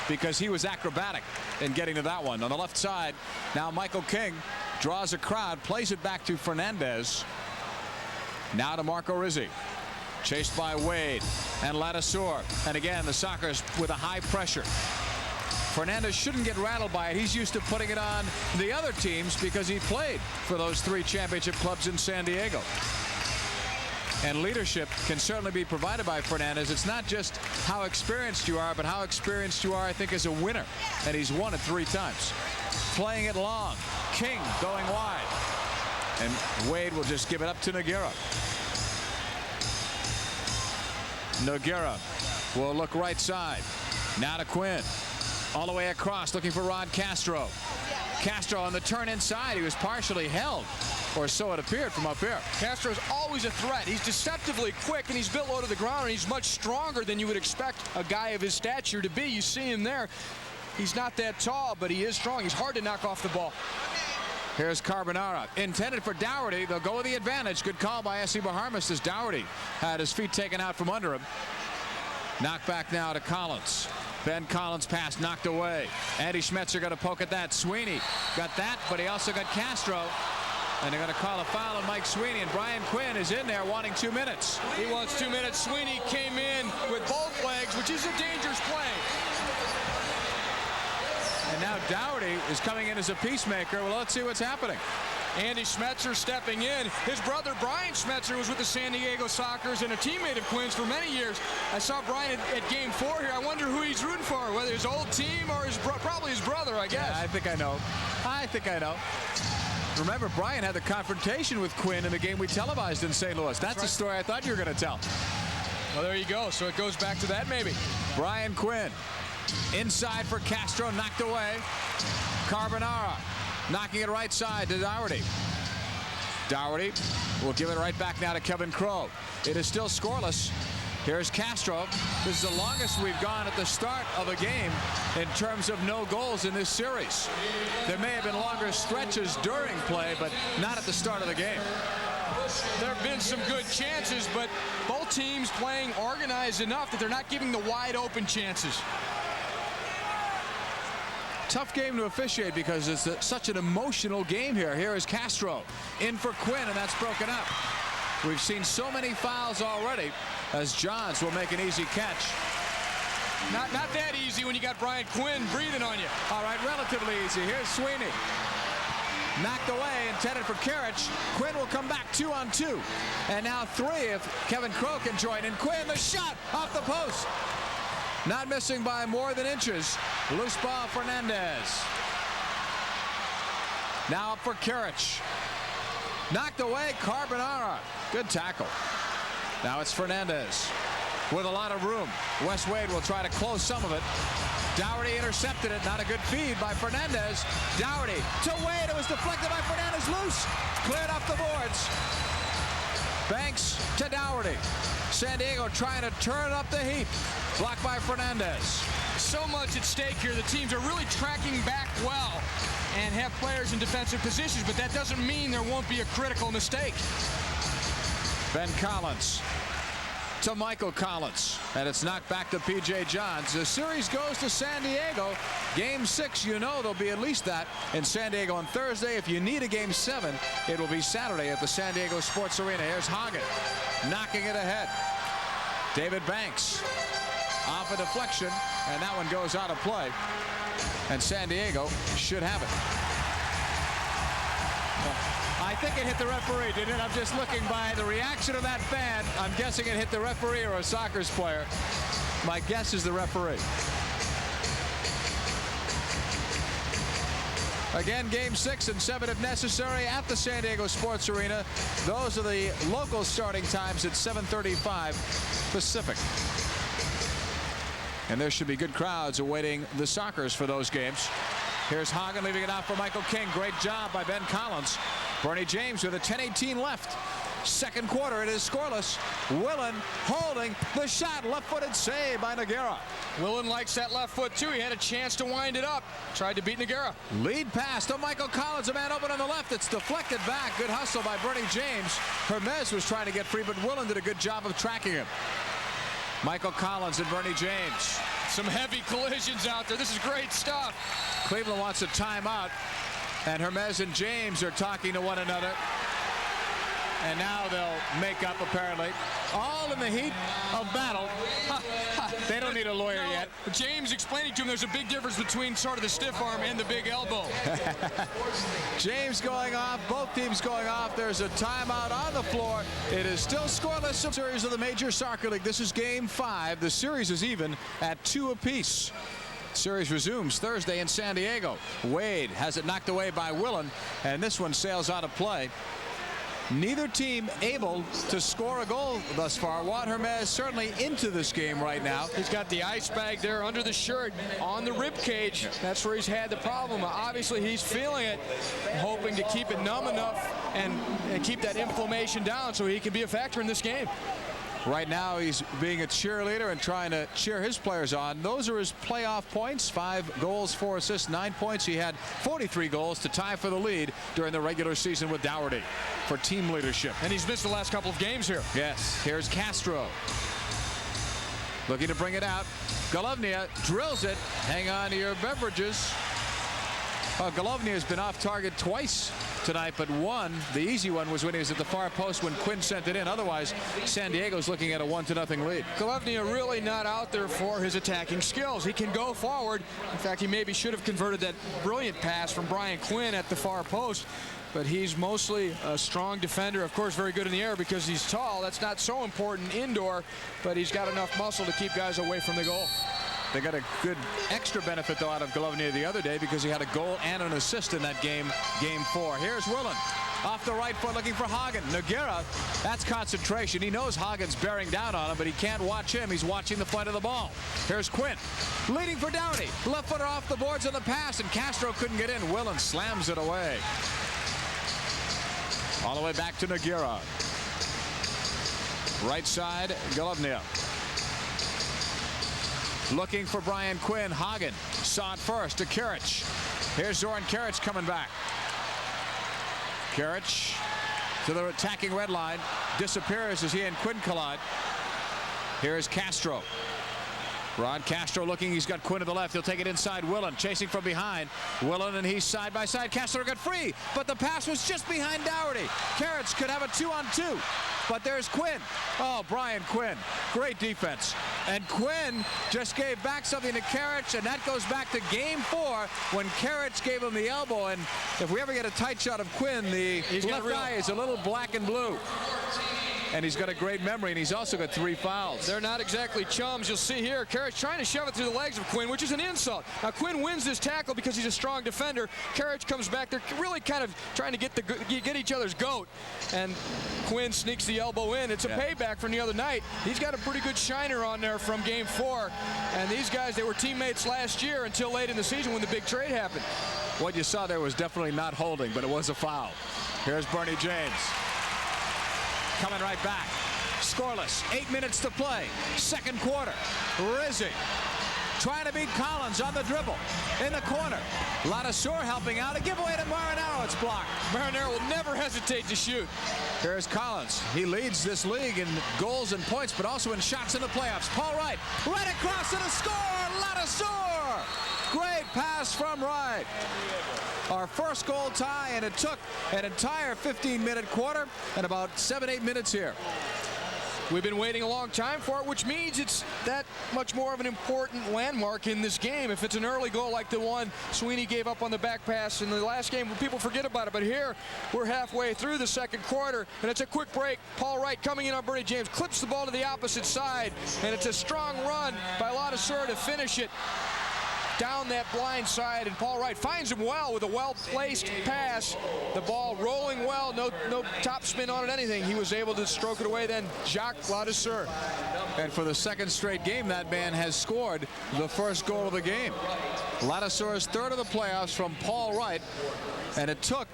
because he was acrobatic in getting to that one. On the left side, now Michael King draws a crowd, plays it back to Fernandez. Now to Marco Rizzi. Chased by Wade and Ladasur. And again, the Sockers with a high pressure. Fernandez shouldn't get rattled by it. He's used to putting it on the other teams because he played for those 3 championship clubs in San Diego. And leadership can certainly be provided by Fernandez. It's not just how experienced you are, but how experienced you are, I think, as a winner. And he's won it 3 times. playing it long. King going wide. And Wade will just give it up to Nogueira. Nogueira will look right side. Now to Quinn. All the way across, looking for Rod Castro. Castro on the turn inside. He was partially held, or so it appeared from up here. Castro's always a threat. He's deceptively quick, and he's built low to the ground, and he's much stronger than you would expect a guy of his stature to be. You see him there. He's not that tall, but he is strong. He's hard to knock off the ball. Here's Carbonara. Intended for Dougherty. They'll go with the advantage. Good call by S.C. Bahamas as Dougherty had his feet taken out from under him. Knock back now to Collins. Ben Collins pass knocked away. Andy Schmetzer got a poke at that. Sweeney got that, but he also got Castro. And they're going to call a foul on Mike Sweeney, and Brian Quinn is in there wanting 2 minutes. He wants 2 minutes. Sweeney came in with both legs, which is a dangerous play. And now Dougherty is coming in as a peacemaker. Well, let's see what's happening. Andy Schmetzer stepping in. His brother Brian Schmetzer was with the San Diego Sockers and a teammate of Quinn's for many years. I saw Brian at game 4 here. I wonder who he's rooting for, whether his old team or probably his brother, I guess. Yeah, I think I know. Remember, Brian had the confrontation with Quinn in the game we televised in St. Louis. That's a story I thought you were going to tell. Well, there you go. So it goes back to that maybe. Brian Quinn inside for Castro, knocked away. Carbonara knocking it right side to Dougherty. Dougherty will give it right back now to Kevin Crowe. It is still scoreless. Here's Castro. This is the longest we've gone at the start of a game in terms of no goals in this series. There may have been longer stretches during play, but not at the start of the game. There have been some good chances, but both teams playing organized enough that they're not giving the wide open chances. Tough game to officiate because it's such an emotional game here. Here is Castro in for Quinn, and that's broken up. We've seen so many fouls already as Johns will make an easy catch. Not that easy when you got Brian Quinn breathing on you. All right, relatively easy. Here's Sweeney. Knocked away, intended for Karich. Quinn will come back 2-on-2. And now 3 if Kevin Crowe can join in. Quinn, the shot off the post. Not missing by more than inches. Loose ball, Fernandez. Now up for Karich. Knocked away, Carbonara. Good tackle. Now it's Fernandez with a lot of room. Wes Wade will try to close some of it. Dougherty intercepted it. Not a good feed by Fernandez. Dougherty to Wade. It was deflected by Fernandez. Loose. Cleared off the boards. Banks to Dougherty. San Diego trying to turn up the heat. Blocked by Fernandez. So much at stake here. The teams are really tracking back well and have players in defensive positions, but that doesn't mean there won't be a critical mistake. Ben Collins to Michael Collins, and it's knocked back to P.J. Johns. The series goes to San Diego. Game 6, you know there'll be at least that in San Diego on Thursday. If you need a Game 7, it will be Saturday at the San Diego Sports Arena. Here's Hagen knocking it ahead. David Banks off a deflection, and that one goes out of play. And San Diego should have it. I think it hit the referee, didn't it? I'm just looking by the reaction of that fan. I'm guessing it hit the referee or a soccer player. My guess is the referee. Again, Game 6 and 7 if necessary at the San Diego Sports Arena. Those are the local starting times at 7:35 Pacific. And there should be good crowds awaiting the Sockers for those games. Here's Hagen leaving it out for Michael King. Great job by Ben Collins. Bernie James with a 10:18 left. Second quarter, it is scoreless. Willen holding the shot. Left-footed save by Nogueira. Willen likes that left foot, too. He had a chance to wind it up. Tried to beat Nogueira. Lead pass to Michael Collins. A man open on the left. It's deflected back. Good hustle by Bernie James. Hermes was trying to get free, but Willen did a good job of tracking him. Michael Collins and Bernie James. Some heavy collisions out there. This is great stuff. Cleveland wants a timeout, and Hermes and James are talking to one another. And now they'll make up, apparently. All in the heat of battle. They don't need a lawyer yet. James explaining to him there's a big difference between sort of the stiff arm and the big elbow. James going off, both teams going off. There's a timeout on the floor. It is still scoreless. Series of the Major Soccer League. This is Game 5. The series is even at 2 apiece. Series resumes Thursday in San Diego. Wade has it knocked away by Willen, and this one sails out of play. Neither team able to score a goal thus far. Juan Hermes certainly into this game right now. He's got the ice bag there under the shirt on the rib cage. That's where he's had the problem. Obviously he's feeling it, hoping to keep it numb enough and keep that inflammation down so he can be a factor in this game. Right now he's being a cheerleader and trying to cheer his players on. Those are his playoff points. 5 goals, 4 assists, 9 points. He had 43 goals to tie for the lead during the regular season with Dougherty for team leadership. And he's missed the last couple of games here. Yes. Here's Castro. Looking to bring it out. Golovnia drills it. Hang on to your beverages. Golovnia has been off target twice tonight, but one, the easy one, was when he was at the far post when Quinn sent it in. Otherwise, San Diego's looking at a 1-0 lead. Golovnia really not out there for his attacking skills. He can go forward. In fact, he maybe should have converted that brilliant pass from Brian Quinn at the far post. But he's mostly a strong defender. Of course, very good in the air because he's tall. That's not so important indoor, but he's got enough muscle to keep guys away from the goal. They got a good extra benefit, though, out of Golovnia the other day because he had a goal and an assist in that game, game 4. Here's Willen. Off the right foot looking for Hagen. Nogueira, that's concentration. He knows Hagen's bearing down on him, but he can't watch him. He's watching the flight of the ball. Here's Quinn. Leading for Dougherty. Left footer off the boards on the pass, and Castro couldn't get in. Willen slams it away. All the way back to Nogueira. Right side, Golovnia. Looking for Brian Quinn. Hagen saw it first to Karic. Here's Zoran Karic coming back. Karic to the attacking red line. Disappears as he and Quinn collide. Here's Castro. Rod Castro looking. He's got Quinn to the left. He'll take it inside. Willen chasing from behind. Willen and he's side by side. Castro got free, but the pass was just behind Dougherty. Karic could have a 2-on-2. But there's Quinn. Oh, Brian Quinn. Great defense. And Quinn just gave back something to Karic, and that goes back to game 4 when Karic gave him the elbow. And if we ever get a tight shot of Quinn, the left eye is a little black and blue. And he's got a great memory, and he's also got 3 fouls. They're not exactly chums. You'll see here, Karic trying to shove it through the legs of Quinn, which is an insult. Now, Quinn wins this tackle because he's a strong defender. Karic comes back. They're really kind of trying to get each other's goat. And Quinn sneaks the elbow in. It's a payback from the other night. He's got a pretty good shiner on there from game 4. And these guys, they were teammates last year until late in the season when the big trade happened. What you saw there was definitely not holding, but it was a foul. Here's Bernie James. Coming right back. Scoreless. 8 minutes to play. Second quarter. Rizzi trying to beat Collins on the dribble. In the corner. Ladouceur helping out. A giveaway to Marinaro. It's blocked. Marinaro will never hesitate to shoot. Here's Collins. He leads this league in goals and points, but also in shots in the playoffs. Paul Wright. Right across to the score. Ladouceur. Great pass from Wright. Our first goal tie, and it took an entire 15-minute quarter and about 7-8 minutes here. We've been waiting a long time for it, which means it's that much more of an important landmark in this game. If it's an early goal like the one Sweeney gave up on the back pass in the last game, people forget about it. But here, we're halfway through the second quarter, and it's a quick break. Paul Wright coming in on Bernie James, clips the ball to the opposite side, and it's a strong run by Ladouceur to finish it down that blind side, and Paul Wright finds him well with a well-placed pass. The ball rolling well, no top spin on it, anything. He was able to stroke it away then. Jacques Ladouceur. And for the second straight game, that man has scored the first goal of the game. Ladouceur's third of the playoffs from Paul Wright, and it took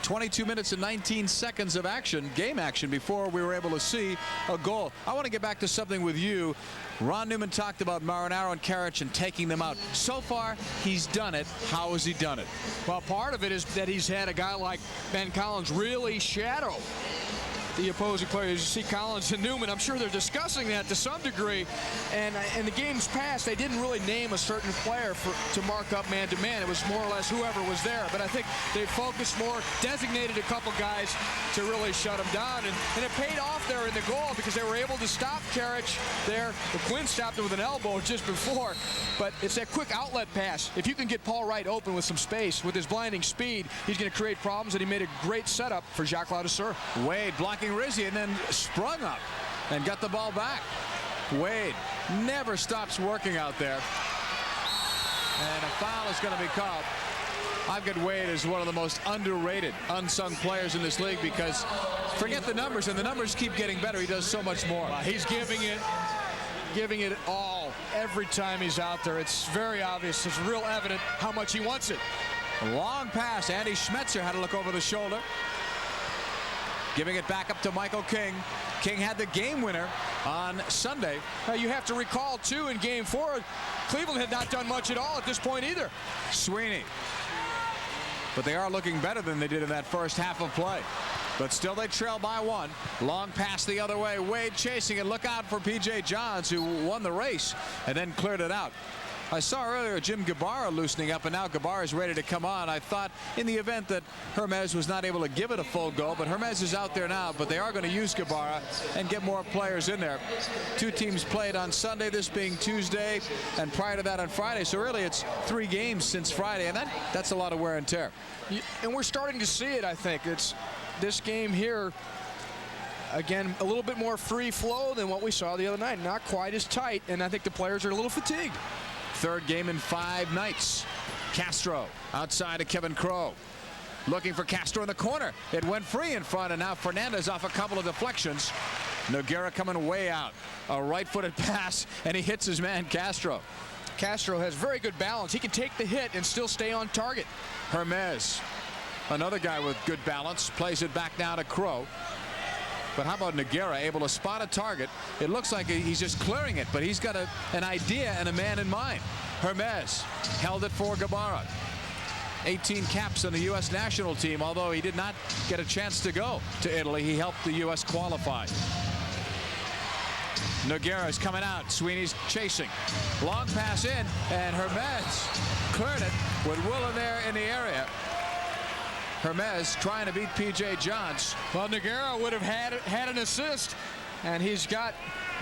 22 minutes and 19 seconds of action, game action, before we were able to see a goal. I want to get back to something with you. Ron Newman talked about Marinaro and Karic and taking them out. So far, he's done it. How has he done it? Well, part of it is that he's had a guy like Ben Collins really shadow the opposing players. You see Collins and Newman, I'm sure they're discussing that to some degree. And in the games past, they didn't really name a certain player to mark up man-to-man. It was more or less whoever was there. But I think they focused more, designated a couple guys to really shut him down. And it paid off there in the goal because they were able to stop Karic there. Quinn stopped him with an elbow just before. But it's that quick outlet pass. If you can get Paul Wright open with some space, with his blinding speed, he's going to create problems, and he made a great setup for Jacques Ladouceur. Wade blocking Rizzi and then sprung up and got the ball back. Wade never stops working out there. And a foul is going to be called. I've got Wade as one of the most underrated, unsung players in this league because forget the numbers, and the numbers keep getting better. He does so much more. He's giving it all every time he's out there. It's very obvious. It's real evident how much he wants it. A long pass. Andy Schmetzer had to look over the shoulder. Giving it back up to Michael King. King had the game winner on Sunday. You have to recall, too, in Game 4, Cleveland had not done much at all at this point either. Sweeney. But they are looking better than they did in that first half of play. But still they trail by 1. Long pass the other way. Wade chasing it. Look out for P.J. Johns, who won the race and then cleared it out. I saw earlier Jim Gabarra loosening up, and now Gabarra is ready to come on. I thought in the event that Hermes was not able to give it a full go, but Hermes is out there now, but they are going to use Gabarra and get more players in there. 2 teams played on Sunday, this being Tuesday, and prior to that on Friday. So really it's 3 games since Friday, and that's a lot of wear and tear. And we're starting to see it, I think. It's this game here, again, a little bit more free flow than what we saw the other night. Not quite as tight, and I think the players are a little fatigued. 3rd game in 5 nights. Castro outside of Kevin Crowe. Looking for Castro in the corner. It went free in front, and now Fernandez off a couple of deflections. Nogueira coming way out. A right-footed pass, and he hits his man Castro. Castro has very good balance. He can take the hit and still stay on target. Hermes, another guy with good balance, plays it back now to Crowe. But how about Nogueira, able to spot a target? It looks like he's just clearing it, but he's got an idea and a man in mind. Hermes held it for Gabarra. 18 caps on the U.S. national team, although he did not get a chance to go to Italy. He helped the U.S. qualify. Nogueira is coming out. Sweeney's chasing. Long pass in, and Hermes cleared it with Woolen there in the area. Hermes trying to beat P.J. Johns. Well, Nogueira would have had an assist, and he's got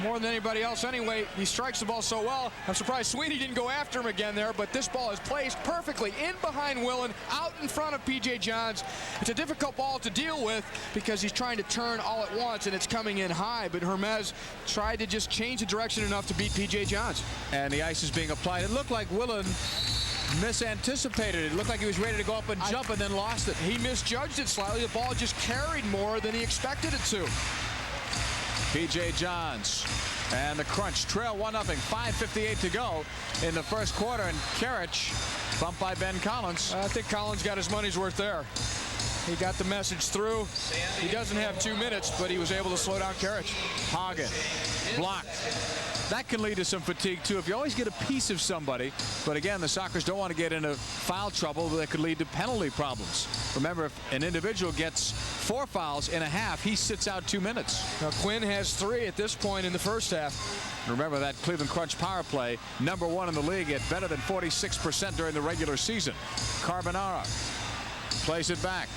more than anybody else anyway. He strikes the ball so well. I'm surprised Sweeney didn't go after him again there, but this ball is placed perfectly in behind Woolen, out in front of P.J. Johns. It's a difficult ball to deal with because he's trying to turn all at once, and it's coming in high, but Hermes tried to just change the direction enough to beat P.J. Johns. And the ice is being applied. It looked like Woolen misanticipated it. It looked like he was ready to go up and jump and then lost it. He misjudged it slightly. The ball just carried more than he expected it to. P.J. Johns and the crunch trail 1-0. 5:58 to go in the first quarter, and Karich bumped by Ben Collins. I think Collins got his money's worth there. He got the message through. He doesn't have 2 minutes, but he was able to slow down Karich. Hagen blocked. That can lead to some fatigue too if you always get a piece of somebody. But again, the Sockers don't want to get into foul trouble that could lead to penalty problems. Remember, if an individual gets 4 fouls in a half, he sits out 2 minutes. Now Quinn has 3 at this point in the first half. Remember that Cleveland Crunch power play, #1 in the league at better than 46% during the regular season. Carbonara plays it back.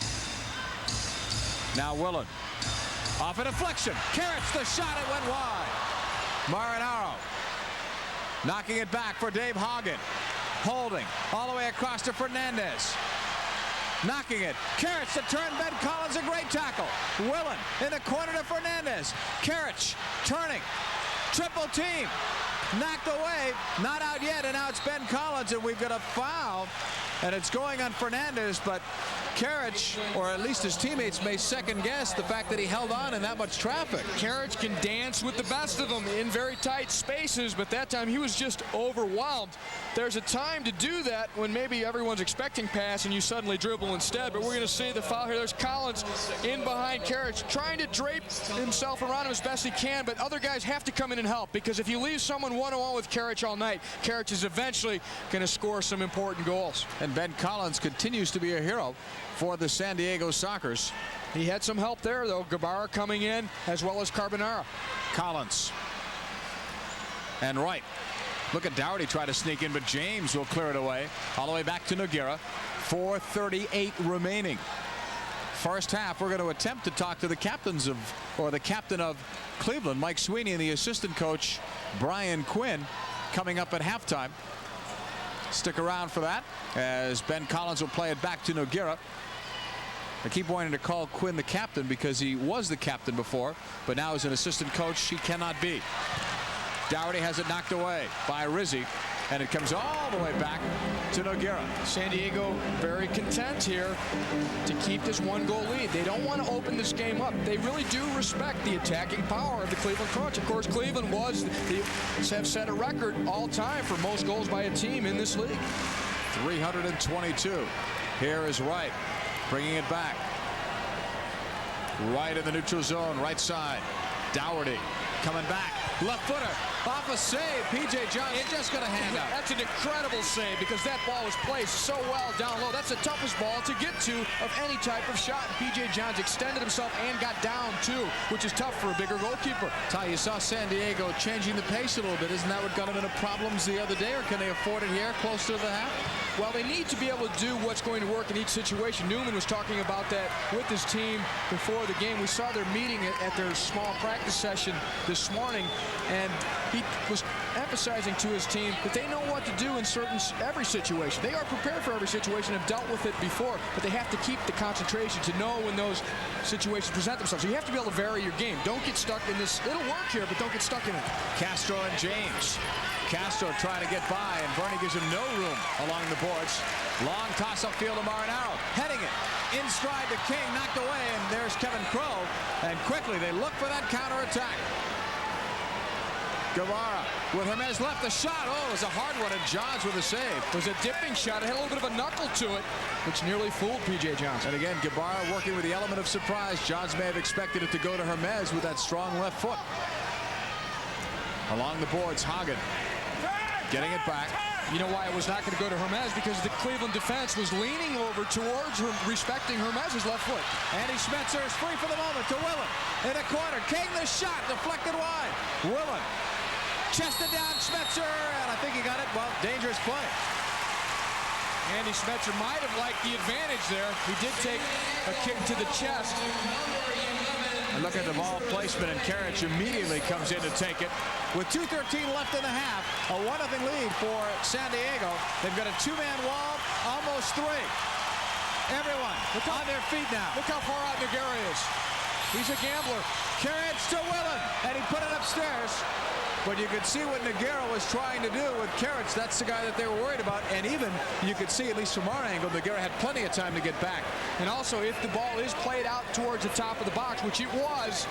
Now Woolen off a deflection. Karich, the shot, it went wide. Marinaro knocking it back for Dave Hagen. Holding all the way across to Fernandez. Knocking it. Karich to turn Ben Collins, a great tackle. Woolen in the corner to Fernandez. Karich turning. Triple team. Knocked away. Not out yet, and now it's Ben Collins, and we've got a foul. And it's going on Fernandez, but Karich, or at least his teammates, may second guess the fact that he held on in that much traffic. Karich can dance with the best of them in very tight spaces, but that time he was just overwhelmed. There's a time to do that when maybe everyone's expecting pass and you suddenly dribble instead, but we're going to see the foul here. There's Collins in behind Karich, trying to drape himself around him as best he can, but other guys have to come in and help, because if you leave someone one-on-one with Karich all night, Karich is eventually going to score some important goals. And Ben Collins continues to be a hero for the San Diego Sockers. He had some help there, though. Gabarra coming in, as well as Carbonara. Collins. And right. Look at Dougherty try to sneak in, but James will clear it away. All the way back to Nogueira. 4:38 remaining. First half, we're going to attempt to talk to the captains of, or the captain of Cleveland, Mike Sweeney, and the assistant coach, Brian Quinn, coming up at halftime. Stick around for that, as Ben Collins will play it back to Nogueira. I keep wanting to call Quinn the captain because he was the captain before, but now as an assistant coach, he cannot be. Dougherty has it knocked away by Rizzi. And it comes all the way back to Nogueira. San Diego very content here to keep this 1-goal lead. They don't want to open this game up. They really do respect the attacking power of the Cleveland Crunch. Of course, Cleveland have set a record all time for most goals by a team in this league. 322. Here is Wright bringing it back. Right in the neutral zone, right side. Dougherty coming back. Left footer off a save. P.J. Johnson just going to hand out. That's an incredible save because that ball was placed so well down low. That's the toughest ball to get to of any type of shot. P.J. Johnson extended himself and got down too, which is tough for a bigger goalkeeper. Ty, you saw San Diego changing the pace a little bit. Isn't that what got them into problems the other day, or can they afford it here close to the half? Well, they need to be able to do what's going to work in each situation. Newman was talking about that with his team before the game. We saw their meeting at their small practice session this morning, and he was emphasizing to his team that they know what to do in every situation. They are prepared for every situation, have dealt with it before, but they have to keep the concentration to know when those situations present themselves. So you have to be able to vary your game. Don't get stuck in this. It'll work here, but don't get stuck in it. Castro and James. Castro trying to get by, and Bernie gives him no room along the boards. Long toss upfield to Marinaro. Heading it in stride to King, knocked away, and there's Kevin Crow. And quickly they look for that counterattack. Guevara with Hermes left, the shot. Oh, it was a hard one, and Johns with a save. It was a dipping shot. It had a little bit of a knuckle to it, which nearly fooled P.J. Johnson. And again, Guevara working with the element of surprise. Johns may have expected it to go to Hermes with that strong left foot. Along the boards, Hagen getting it back. You know why it was not going to go to Hermes? Because the Cleveland defense was leaning over towards her, respecting Hermes' left foot. Andy Schmetzer is free for the moment to Willen in the corner. King the shot, deflected wide. Willen chested down Schmetzer, and I think he got it. Well, dangerous play. Andy Schmetzer might have liked the advantage there. He did take a kick to the chest. And look at the ball placement, and Karic immediately comes in to take it. With 2:13 left in the half, a 1-0 lead for San Diego. They've got a two-man wall, almost three. Everyone on their feet now. Look how far out Nogueira is. He's a gambler. Karic to Willen, and he put it upstairs. But you could see what Nogueira was trying to do with Karic. That's the guy that they were worried about. And even you could see, at least from our angle, Nogueira had plenty of time to get back. And also, if the ball is played out towards the top of the box, which it was,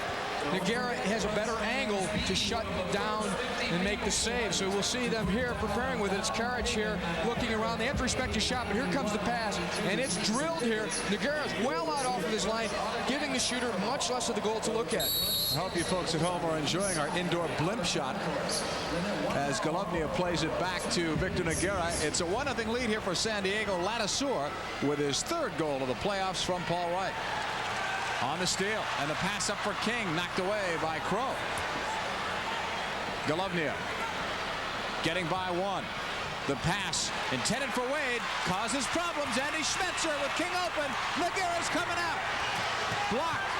Nogueira has a better angle to shut down and make the save. So we'll see them here preparing with it. It's Karic here looking around. They have to respect his shot, but here comes the pass. And it's drilled here. Nogueira is well out off of his line, giving the shooter much less of the goal to look at. I hope you folks at home are enjoying our indoor blimp shot as Golovnia plays it back to Victor Nogueira. It's a 1-0 lead here for San Diego. Ladisor with his third goal of the playoffs from Paul Wright. On the steal, and the pass up for King, knocked away by Crow. Golovnia getting by one. The pass intended for Wade causes problems. Andy Schmetzer with King open. Nogueira's coming out. Blocked.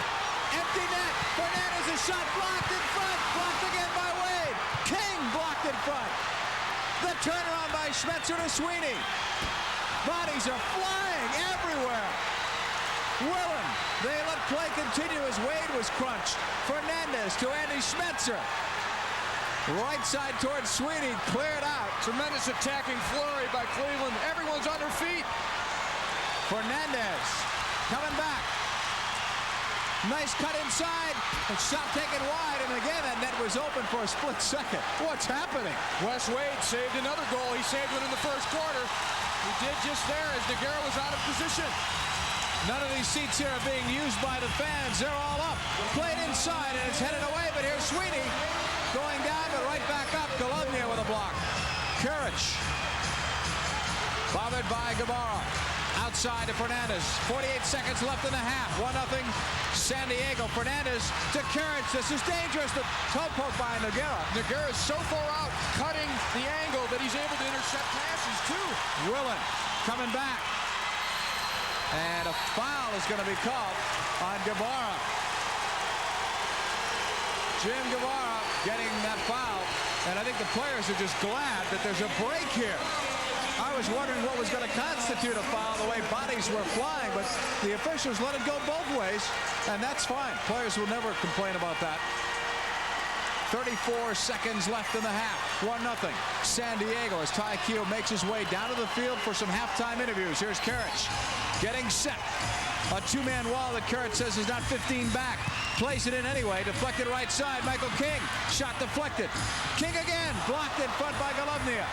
Empty net. Fernandez's shot blocked in front. Blocked again by Wade. King blocked in front. The turnaround by Schmetzer to Sweeney. Bodies are flying everywhere. Willen. They let play continue as Wade was crunched. Fernandez to Andy Schmetzer. Right side towards Sweeney. Cleared out. Tremendous attacking flurry by Cleveland. Everyone's on their feet. Fernandez coming back. Nice cut inside. And shot taken wide. And again, that net was open for a split second. What's happening? Wes Wade saved another goal. He saved one in the first quarter. He did just there as Nogueira was out of position. None of these seats here are being used by the fans. They're all up. Played inside, and it's headed away. But here's Sweeney going down, but right back up. Golovnia with a block. Karic bothered by Guevara. Outside to Fernandez. 48 seconds left in the half. 1-0 San Diego. Fernandez to Karic. This is dangerous. The toe poke by Nogueira. Nogueira is so far out, cutting the angle that he's able to intercept passes too. Willen coming back. And a foul is going to be called on Guevara. Jim Guevara getting that foul. And I think the players are just glad that there's a break here. I was wondering what was going to constitute a foul, the way bodies were flying, but the officials let it go both ways, and that's fine. Players will never complain about that. 34 seconds left in the half. 1-0. San Diego as Ty Keel makes his way down to the field for some halftime interviews. Here's Karich getting set. A two-man wall that Karich says is not 15 back. Plays it in anyway. Deflected right side. Michael King. Shot deflected. King again. Blocked in front by Golovnia.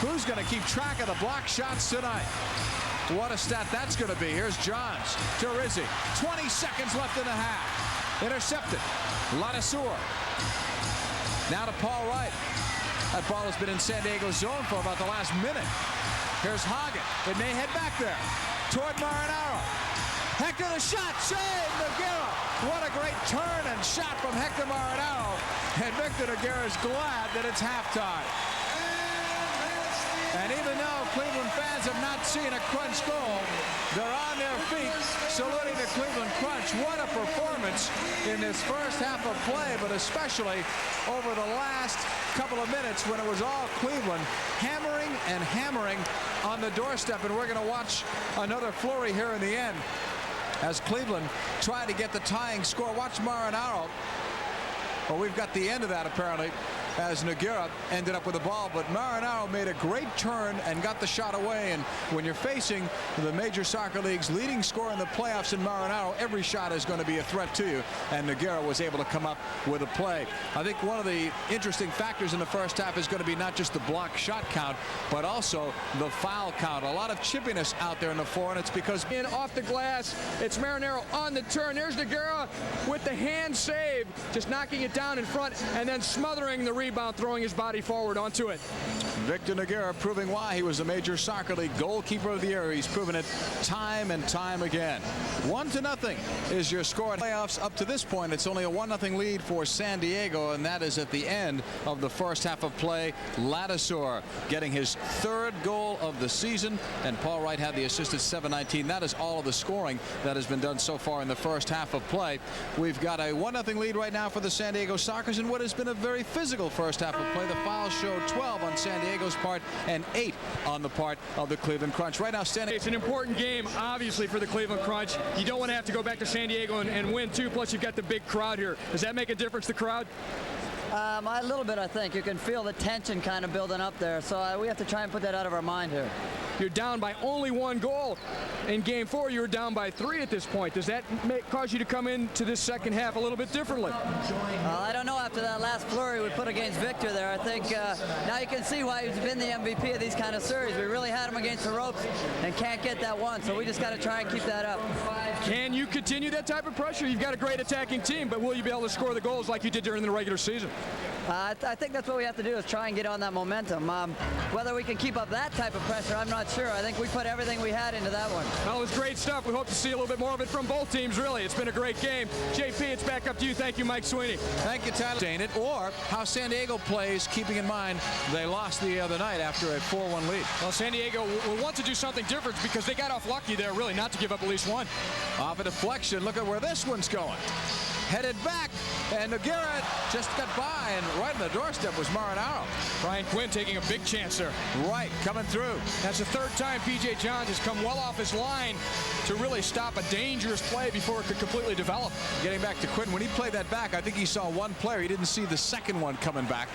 Who's going to keep track of the block shots tonight? What a stat that's going to be. Here's Johns to Rizzi. 20 seconds left in the half. Intercepted. Ladisor. Now to Paul Wright. That ball has been in San Diego's zone for about the last minute. Here's Hagen. It may head back there. Toward Marinaro. Hector the shot. Save Nogueira. What a great turn and shot from Hector Marinaro. And Victor Nogueira is glad that it's halftime. And even though Cleveland fans have not seen a Crunch goal, they're on their feet saluting the Cleveland Crunch. What a performance in this first half of play, but especially over the last couple of minutes when it was all Cleveland hammering and hammering on the doorstep. And we're going to watch another flurry here in the end as Cleveland tried to get the tying score. Watch Marinaro. Well, we've got the end of that apparently as Nogueira ended up with the ball, but Marinaro made a great turn and got the shot away. And when you're facing the Major Soccer League's leading scorer in the playoffs in Marinaro, every shot is going to be a threat to you, and Nogueira was able to come up with a play. I think one of the interesting factors in the first half is going to be not just the block shot count, but also the foul count. A lot of chippiness out there in the floor, and it's because in off the glass, it's Marinaro on the turn. There's Nogueira with the hand save, just knocking it down in front and then smothering the rebound, throwing his body forward onto it. Victor Nogueira proving why he was the Major Soccer League goalkeeper of the year. He's proven it time and time again. 1-0 is your score in playoffs. Up to this point, it's only a 1-0 lead for San Diego, and that is at the end of the first half of play. Ladisor getting his third goal of the season, and Paul Wright had the assist at 7:19. That is all of the scoring that has been done so far in the first half of play. We've got a 1-0 lead right now for the San Diego Sockers in what has been a very physical first half of play. The fouls show 12 on San Diego's part and 8 on the part of the Cleveland Crunch. Right now, it's an important game, obviously, for the Cleveland Crunch. You don't want to have to go back to San Diego and win, too. Plus, you've got the big crowd here. Does that make a difference, the crowd? A little bit, I think. You can feel the tension kind of building up there. So we have to try and put that out of our mind here. You're down by only 1 goal. In Game 4, you were down by 3 at this point. Does that cause you to come into this second half a little bit differently? I don't know. After that last flurry we put against Victor there, I think now you can see why he's been the MVP of these kind of series. We really had him against the ropes and can't get that one. So we just got to try and keep that up. Can you continue that type of pressure? You've got a great attacking team, but will you be able to score the goals like you did during the regular season? I think that's what we have to do is try and get on that momentum. Whether we can keep up that type of pressure, I'm not sure. I think we put everything we had into that one. Well, it was great stuff. We hope to see a little bit more of it from both teams, really. It's been a great game. JP, it's back up to you. Thank you, Mike Sweeney. Thank you, Tyler. Or how San Diego plays, keeping in mind they lost the other night after a 4-1 lead. Well, San Diego will want to do something different because they got off lucky there, really, not to give up at least one. Off a deflection. Look at where this one's going. Headed back, and Nogueira just got by, and right on the doorstep was Marinaro. Brian Quinn taking a big chance there. Right, coming through. That's the third time P.J. Johns has come well off his line to really stop a dangerous play before it could completely develop. Getting back to Quinn, when he played that back, I think he saw one player. He didn't see the second one coming back,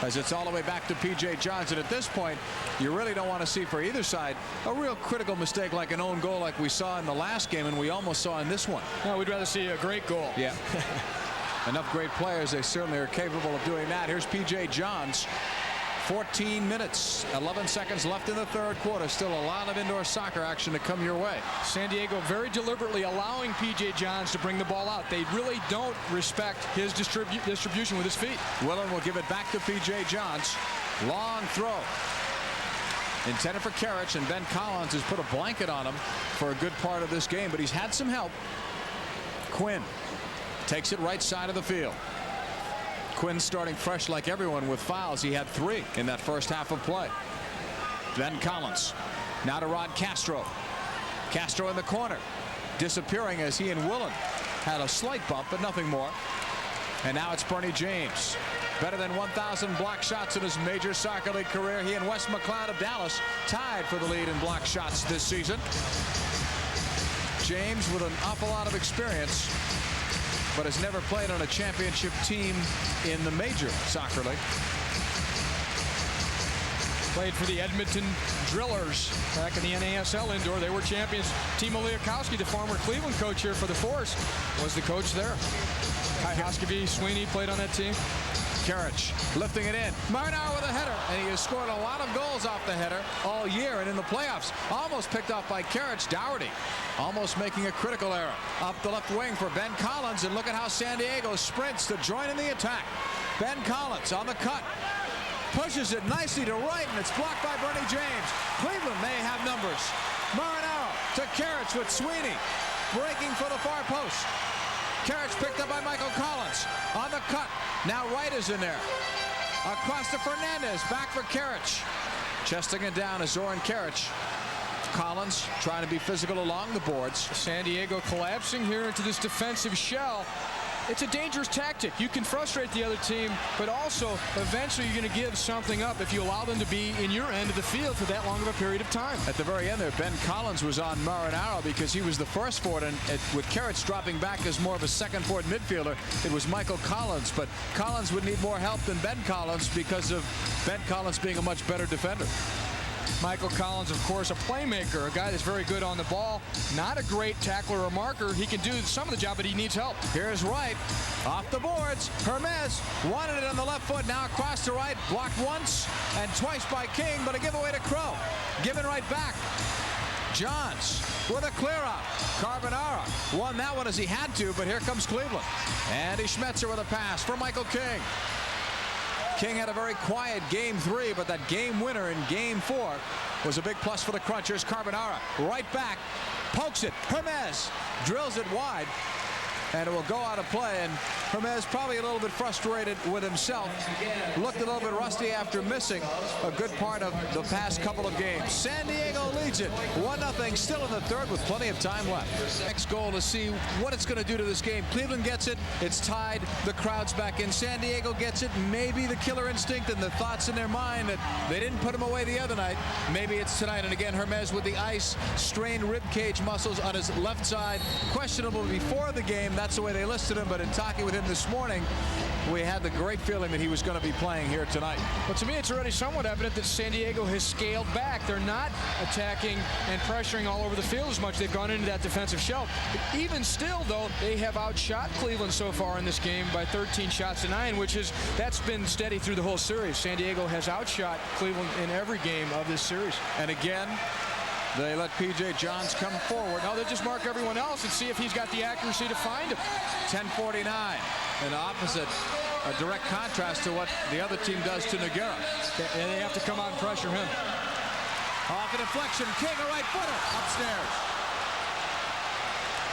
as it's all the way back to P.J. Johns. And at this point, you really don't want to see for either side a real critical mistake like an own goal like we saw in the last game and we almost saw in this one. No, we'd rather see a great goal. Yeah. Enough great players. They certainly are capable of doing that. Here's P.J. Johns. 14 minutes, 11 seconds left in the third quarter. Still a lot of indoor soccer action to come your way. San Diego very deliberately allowing P.J. Johns to bring the ball out. They really don't respect his distribution with his feet. Willen will give it back to P.J. Johns. Long throw. Intended for Karich, and Ben Collins has put a blanket on him for a good part of this game, but he's had some help. Quinn takes it right side of the field. Quinn starting fresh like everyone with fouls. He had 3 in that first half of play. Ben Collins. Now to Rod Castro. Castro in the corner. Disappearing as he and Willen had a slight bump, but nothing more. And now it's Bernie James. Better than 1,000 block shots in his Major Soccer League career. He and Wes McLeod of Dallas tied for the lead in block shots this season. James with an awful lot of experience but has never played on a championship team in the major soccer league. Played for the Edmonton Drillers back in the NASL indoor. They were champions. Timo Liakowski, the former Cleveland coach here for the Force, was the coach there. Kai Hoskeby, Sweeney played on that team. Karich lifting it in. Marinaro with a header, and he has scored a lot of goals off the header all year and in the playoffs. Almost picked off by Karich. Dougherty almost making a critical error. Up the left wing for Ben Collins, and look at how San Diego sprints to join in the attack. Ben Collins on the cut. Pushes it nicely to right, and it's blocked by Bernie James. Cleveland may have numbers. Marinaro to Karich with Sweeney. Breaking for the far post. Karich picked up by Michael Collins. On the cut. Now Wright is in there. Across to Fernandez. Back for Karich. Chesting it down is Zoran Karich. Collins trying to be physical along the boards. San Diego collapsing here into this defensive shell. It's a dangerous tactic. You can frustrate the other team, but also eventually you're going to give something up if you allow them to be in your end of the field for that long of a period of time. At the very end there, Ben Collins was on Marinaro because he was the first forward, and with Karich dropping back as more of a second forward midfielder, it was Michael Collins. But Collins would need more help than Ben Collins because of Ben Collins being a much better defender. Michael Collins, of course, a playmaker, a guy that's very good on the ball. Not a great tackler or marker. He can do some of the job, but he needs help. Here's Wright off the boards. Hermes wanted it on the left foot. Now across to right. Blocked once and twice by King, but a giveaway to Crow. Given right back. Johns with a clear out. Carbonara won that one as he had to, but here comes Cleveland. Andy Schmetzer with a pass for Michael King. King had a very quiet game 3, but that game winner in game 4 was a big plus for the Crunchers. Carbonara right back, pokes it. Hermes drills it wide, and it will go out of play. And Hermes probably a little bit frustrated with himself. Looked a little bit rusty after missing a good part of the past couple of games. San Diego leads it 1-0, still in the third with plenty of time left. Next goal to see what it's going to do to this game. Cleveland gets it. It's tied. The crowd's back in. San Diego gets it. Maybe the killer instinct and the thoughts in their mind that they didn't put him away the other night. Maybe it's tonight. And again, Hermes with the ice, strained rib cage muscles on his left side. Questionable before the game. That's the way they listed him. But in talking with him this morning, we had the great feeling that he was going to be playing here tonight. But to me, it's already somewhat evident that San Diego has scaled back. They're not attacking and pressuring all over the field as much. They've gone into that defensive shell. But even still, though, they have outshot Cleveland so far in this game by 13 shots to 9, that's been steady through the whole series. San Diego has outshot Cleveland in every game of this series. And again, they let P.J. Johns come forward. No, they just mark everyone else and see if he's got the accuracy to find him. 10:49, an opposite, a direct contrast to what the other team does to Nogueira. And they have to come out and pressure him. Off a deflection, King a right footer upstairs.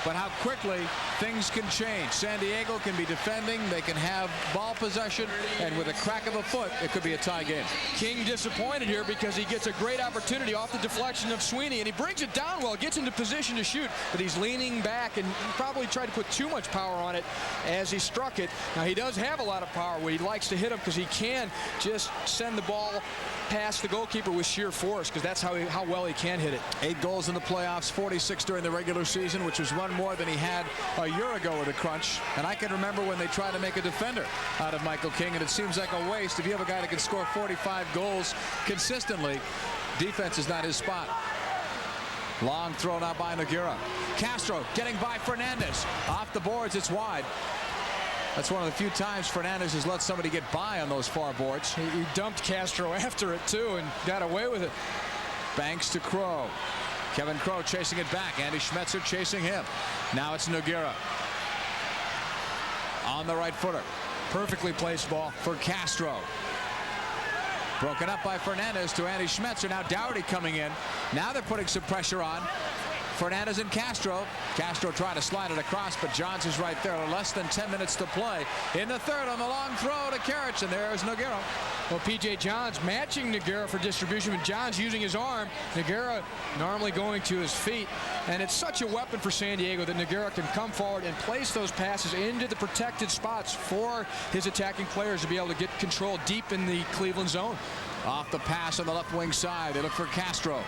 But how quickly things can change. San Diego can be defending, they can have ball possession, and with a crack of a foot, it could be a tie game. King disappointed here because he gets a great opportunity off the deflection of Sweeney, and he brings it down well, gets into position to shoot, but he's leaning back and probably tried to put too much power on it as he struck it. Now, he does have a lot of power where he likes to hit him because he can just send the ball past the goalkeeper with sheer force, because that's how well he can hit it. 8 goals in the playoffs, 46 during the regular season, which was one more than he had a year ago with the Crunch. And I can remember when they tried to make a defender out of Michael King, and it seems like a waste. If you have a guy that can score 45 goals consistently, defense is not his spot. Long throw now by Nogueira. Castro getting by Fernandez. Off the boards, it's wide. That's one of the few times Fernandez has let somebody get by on those far boards. He dumped Castro after it, too, and got away with it. Banks to Crow. Kevin Crow chasing it back. Andy Schmetzer chasing him. Now it's Nogueira. On the right footer. Perfectly placed ball for Castro. Broken up by Fernandez to Andy Schmetzer. Now Dougherty coming in. Now they're putting some pressure on Fernandez and Castro. Castro trying to slide it across, but Johns is right there. Less than 10 minutes to play in the third on the long throw to Karich, and there's Nogueira. Well, P.J. Johns matching Nogueira for distribution, and Johns using his arm. Nogueira normally going to his feet, and it's such a weapon for San Diego that Nogueira can come forward and place those passes into the protected spots for his attacking players to be able to get control deep in the Cleveland zone. Off the pass on the left wing side, they look for Castro.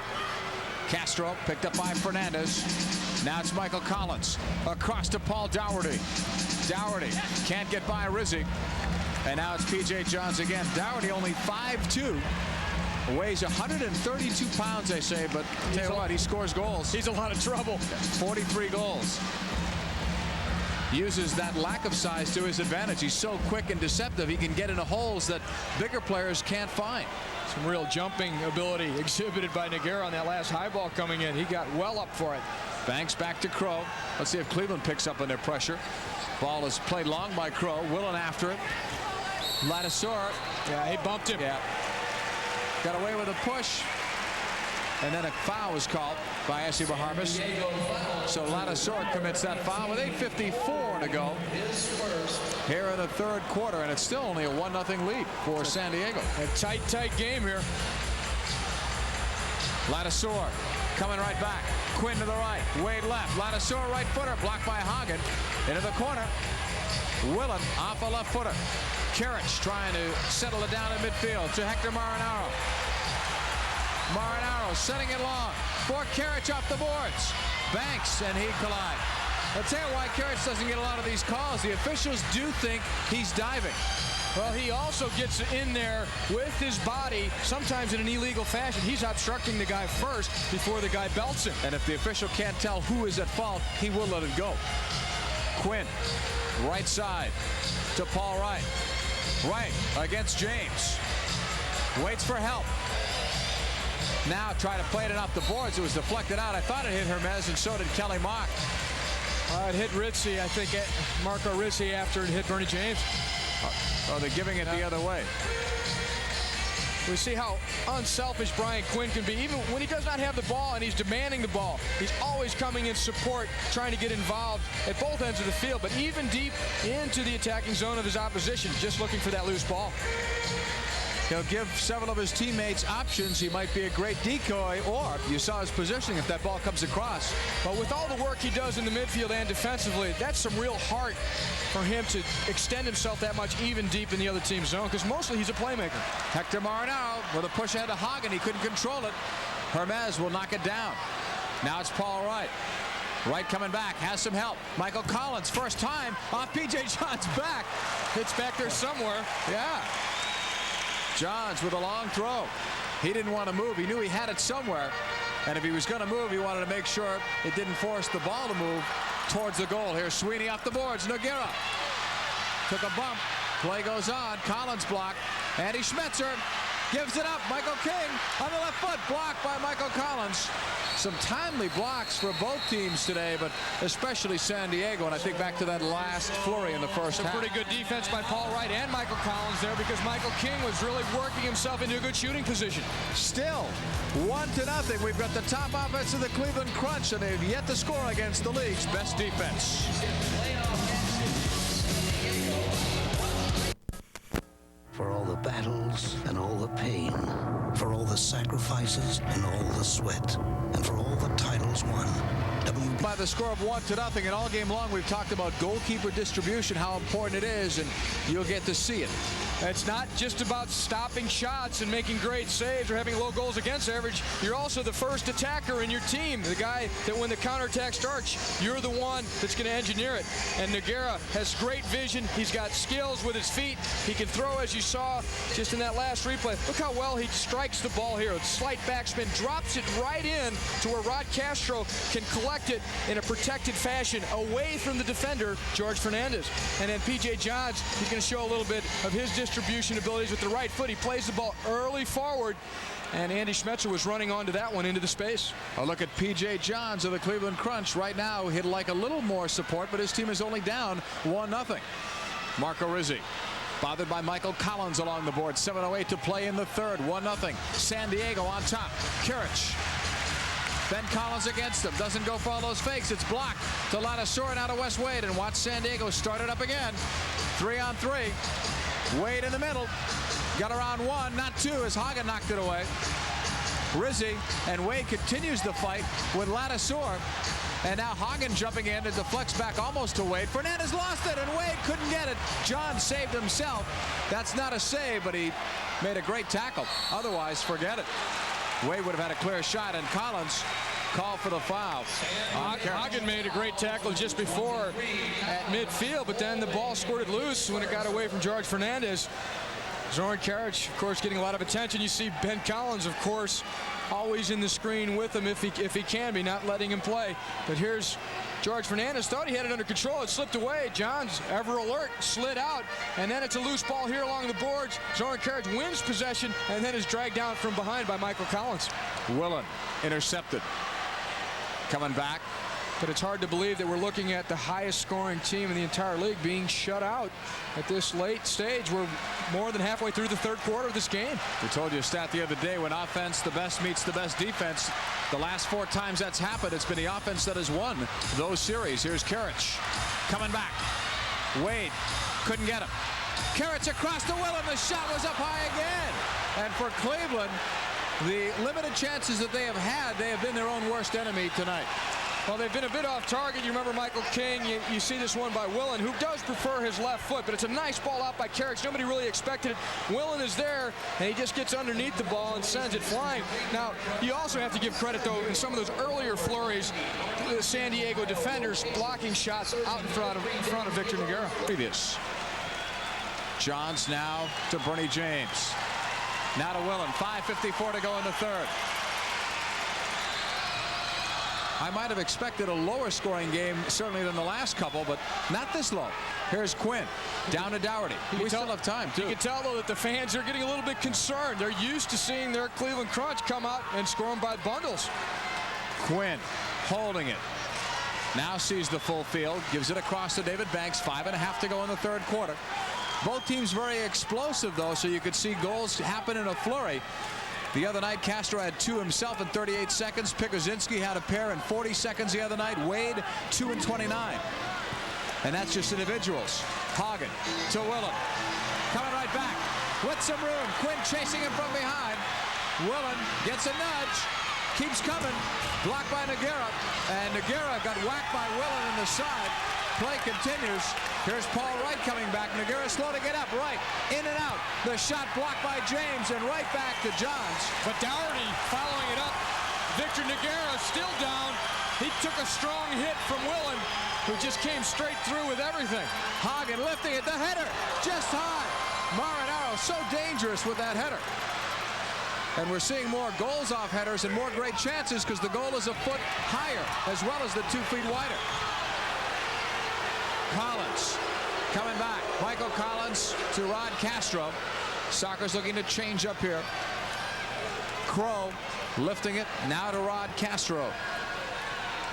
Castro picked up by Fernandez. Now it's Michael Collins across to Paul Dougherty. Dougherty can't get by Rizzi. And now it's P.J. Johns again. Dougherty only 5'2". Weighs 132 pounds, they say, but tell you what, he scores goals. He's a lot of trouble. 43 goals. Uses that lack of size to his advantage. He's so quick and deceptive. He can get into holes that bigger players can't find. Some real jumping ability exhibited by Nogueira on that last high ball coming in. He got well up for it. Banks back to Crow. Let's see if Cleveland picks up on their pressure. Ball is played long by Crow. Willen after it. Ladouceur. Yeah, he bumped him. Yeah. Got away with a push. And then a foul was called by Essie Baharmas. So Ladouceur commits that foul with 8:54 to go here in the third quarter, and it's still only a 1-0 lead for San Diego. A tight game here. Ladouceur coming right back. Quinn to the right. Wade left. Ladouceur right footer blocked by Hagen into the corner. Willen off a left footer. Kirich trying to settle it down in midfield to Hector Marinaro. Marinaro setting it long for Kirich off the boards. Banks and he collide. I'll tell you why Kirich doesn't get a lot of these calls. The officials do think he's diving. Well, he also gets in there with his body, sometimes in an illegal fashion. He's obstructing the guy first before the guy belts him. And if the official can't tell who is at fault, he will let it go. Quinn, right side to Paul Wright. Wright against James. Waits for help. Now try to play it off the boards. It was deflected out. I thought it hit Hermes, and so did Kelly Mock. It hit Rizzi, I think, Marco Rizzi after it hit Bernie James. Oh, they're giving it the other way. We see how unselfish Brian Quinn can be. Even when he does not have the ball and he's demanding the ball, he's always coming in support, trying to get involved at both ends of the field, but even deep into the attacking zone of his opposition, just looking for that loose ball. He'll give several of his teammates options. He might be a great decoy, or you saw his positioning if that ball comes across. But with all the work he does in the midfield and defensively, that's some real heart for him to extend himself that much even deep in the other team's zone, because mostly he's a playmaker. Hector Marinaro with a push ahead to Hagen. He couldn't control it. Hermes will knock it down. Now it's Paul Wright. Wright coming back, has some help. Michael Collins, first time off P.J. Johns' back. It's back there somewhere. Yeah. Johns with a long throw. He didn't want to move. He knew he had it somewhere. And if he was going to move, he wanted to make sure it didn't force the ball to move towards the goal. Here's Sweeney off the boards. Nogueira took a bump. Play goes on. Collins blocked. Andy Schmetzer gives it up. Michael King on the left foot. Blocked by Michael Collins. Some timely blocks for both teams today, but especially San Diego. And I think back to that last flurry in the first half. Some pretty good defense by Paul Wright and Michael Collins there, because Michael King was really working himself into a good shooting position. Still 1-0. We've got the top offense of the Cleveland Crunch, and they've yet to score against the league's best defense. For all the battles and all the pain, for all the sacrifices and all the sweat, and for all the titles won. By the score of 1-0, and all game long we've talked about goalkeeper distribution, how important it is, and you'll get to see it. It's not just about stopping shots and making great saves or having low goals against average. You're also the first attacker in your team, the guy that when the counterattack starts, you're the one that's going to engineer it. And Nogueira has great vision. He's got skills with his feet. He can throw, as you saw just in that last replay. Look how well he strikes the ball here. Slight backspin, drops it right in to where Rod Castro can collect it in a protected fashion away from the defender, George Fernandez. And then P.J. Johns, he's going to show a little bit of his distribution abilities with the right foot. He plays the ball early forward, and Andy Schmetzer was running onto that one into the space. A look at P.J. Johns of the Cleveland Crunch. Right now, he'd like a little more support, but his team is only down 1-0. Marco Rizzi, bothered by Michael Collins along the board. 7:08 to play in the third. 1-0. San Diego on top. Kirich. Ben Collins against him. Doesn't go for all those fakes. It's blocked to Ladouceur and out of West Wade. And watch San Diego start it up again. 3-on-3. Wade in the middle. Got around one, not two, as Hagen knocked it away. Rizzi and Wade continues the fight with Ladouceur. And now Hagen jumping in and deflects back almost to Wade. Fernandez lost it, and Wade couldn't get it. John saved himself. That's not a save, but he made a great tackle. Otherwise, forget it. Wade would have had a clear shot, and Collins call for the foul. Hagen made a great tackle just before at midfield, but then the ball squirted loose when it got away from George Fernandez. Zoran Karic, of course, getting a lot of attention. You see Ben Collins, of course, always in the screen with him if he can be, not letting him play. But here's George Fernandez. Thought he had it under control. It slipped away. Johns, ever alert, slid out. And then it's a loose ball here along the boards. Zoran Karic wins possession and then is dragged down from behind by Michael Collins. Willen intercepted. Coming back. But it's hard to believe that we're looking at the highest scoring team in the entire league being shut out at this late stage. We're more than halfway through the third quarter of this game. We told you a stat the other day, when offense, the best meets the best defense. The last 4 times that's happened, it's been the offense that has won those series. Here's Karic coming back. Wade couldn't get him. Karic across to Willen. The shot was up high again. And for Cleveland, the limited chances that they have been their own worst enemy tonight. Well, they've been a bit off target. You remember Michael King. You see this one by Willen, who does prefer his left foot, but it's a nice ball out by Karic. Nobody really expected it. Willen is there, and he just gets underneath the ball and sends it flying. Now, you also have to give credit, though, in some of those earlier flurries, the San Diego defenders blocking shots out in front of Victor Nogueira. Previous. Johns now to Bernie James. Now to Willen. 5:54 to go in the third. I might have expected a lower scoring game, certainly than the last couple, but not this low. Here's Quinn down to Dougherty. We still have time, too. You can tell, though, that the fans are getting a little bit concerned. They're used to seeing their Cleveland Crunch come out and score them by bundles. Quinn holding it. Now sees the full field, gives it across to David Banks. 5.5 to go in the third quarter. Both teams very explosive, though, so you could see goals happen in a flurry. The other night, Castro had 2 himself in 38 seconds. Pikuzinski had a pair in 40 seconds the other night. Wade, 2 in 29. And that's just individuals. Hagen to Willen. Coming right back with some room. Quinn chasing him from behind. Willen gets a nudge. Keeps coming. Blocked by Nogueira. And Nogueira got whacked by Willen in the side. Play continues. Here's Paul Wright coming back. Nogueira slow to get up. Wright in and out. The shot blocked by James and right back to Johns. But Dougherty following it up. Victor Nogueira still down. He took a strong hit from Willen, who just came straight through with everything. Hagen lifting it. The header just high. Marinaro so dangerous with that header. And we're seeing more goals off headers and more great chances because the goal is a foot higher as well as the 2 feet wider. Collins coming back. Michael Collins to Rod Castro. Soccer's looking to change up here. Crow lifting it now to Rod Castro.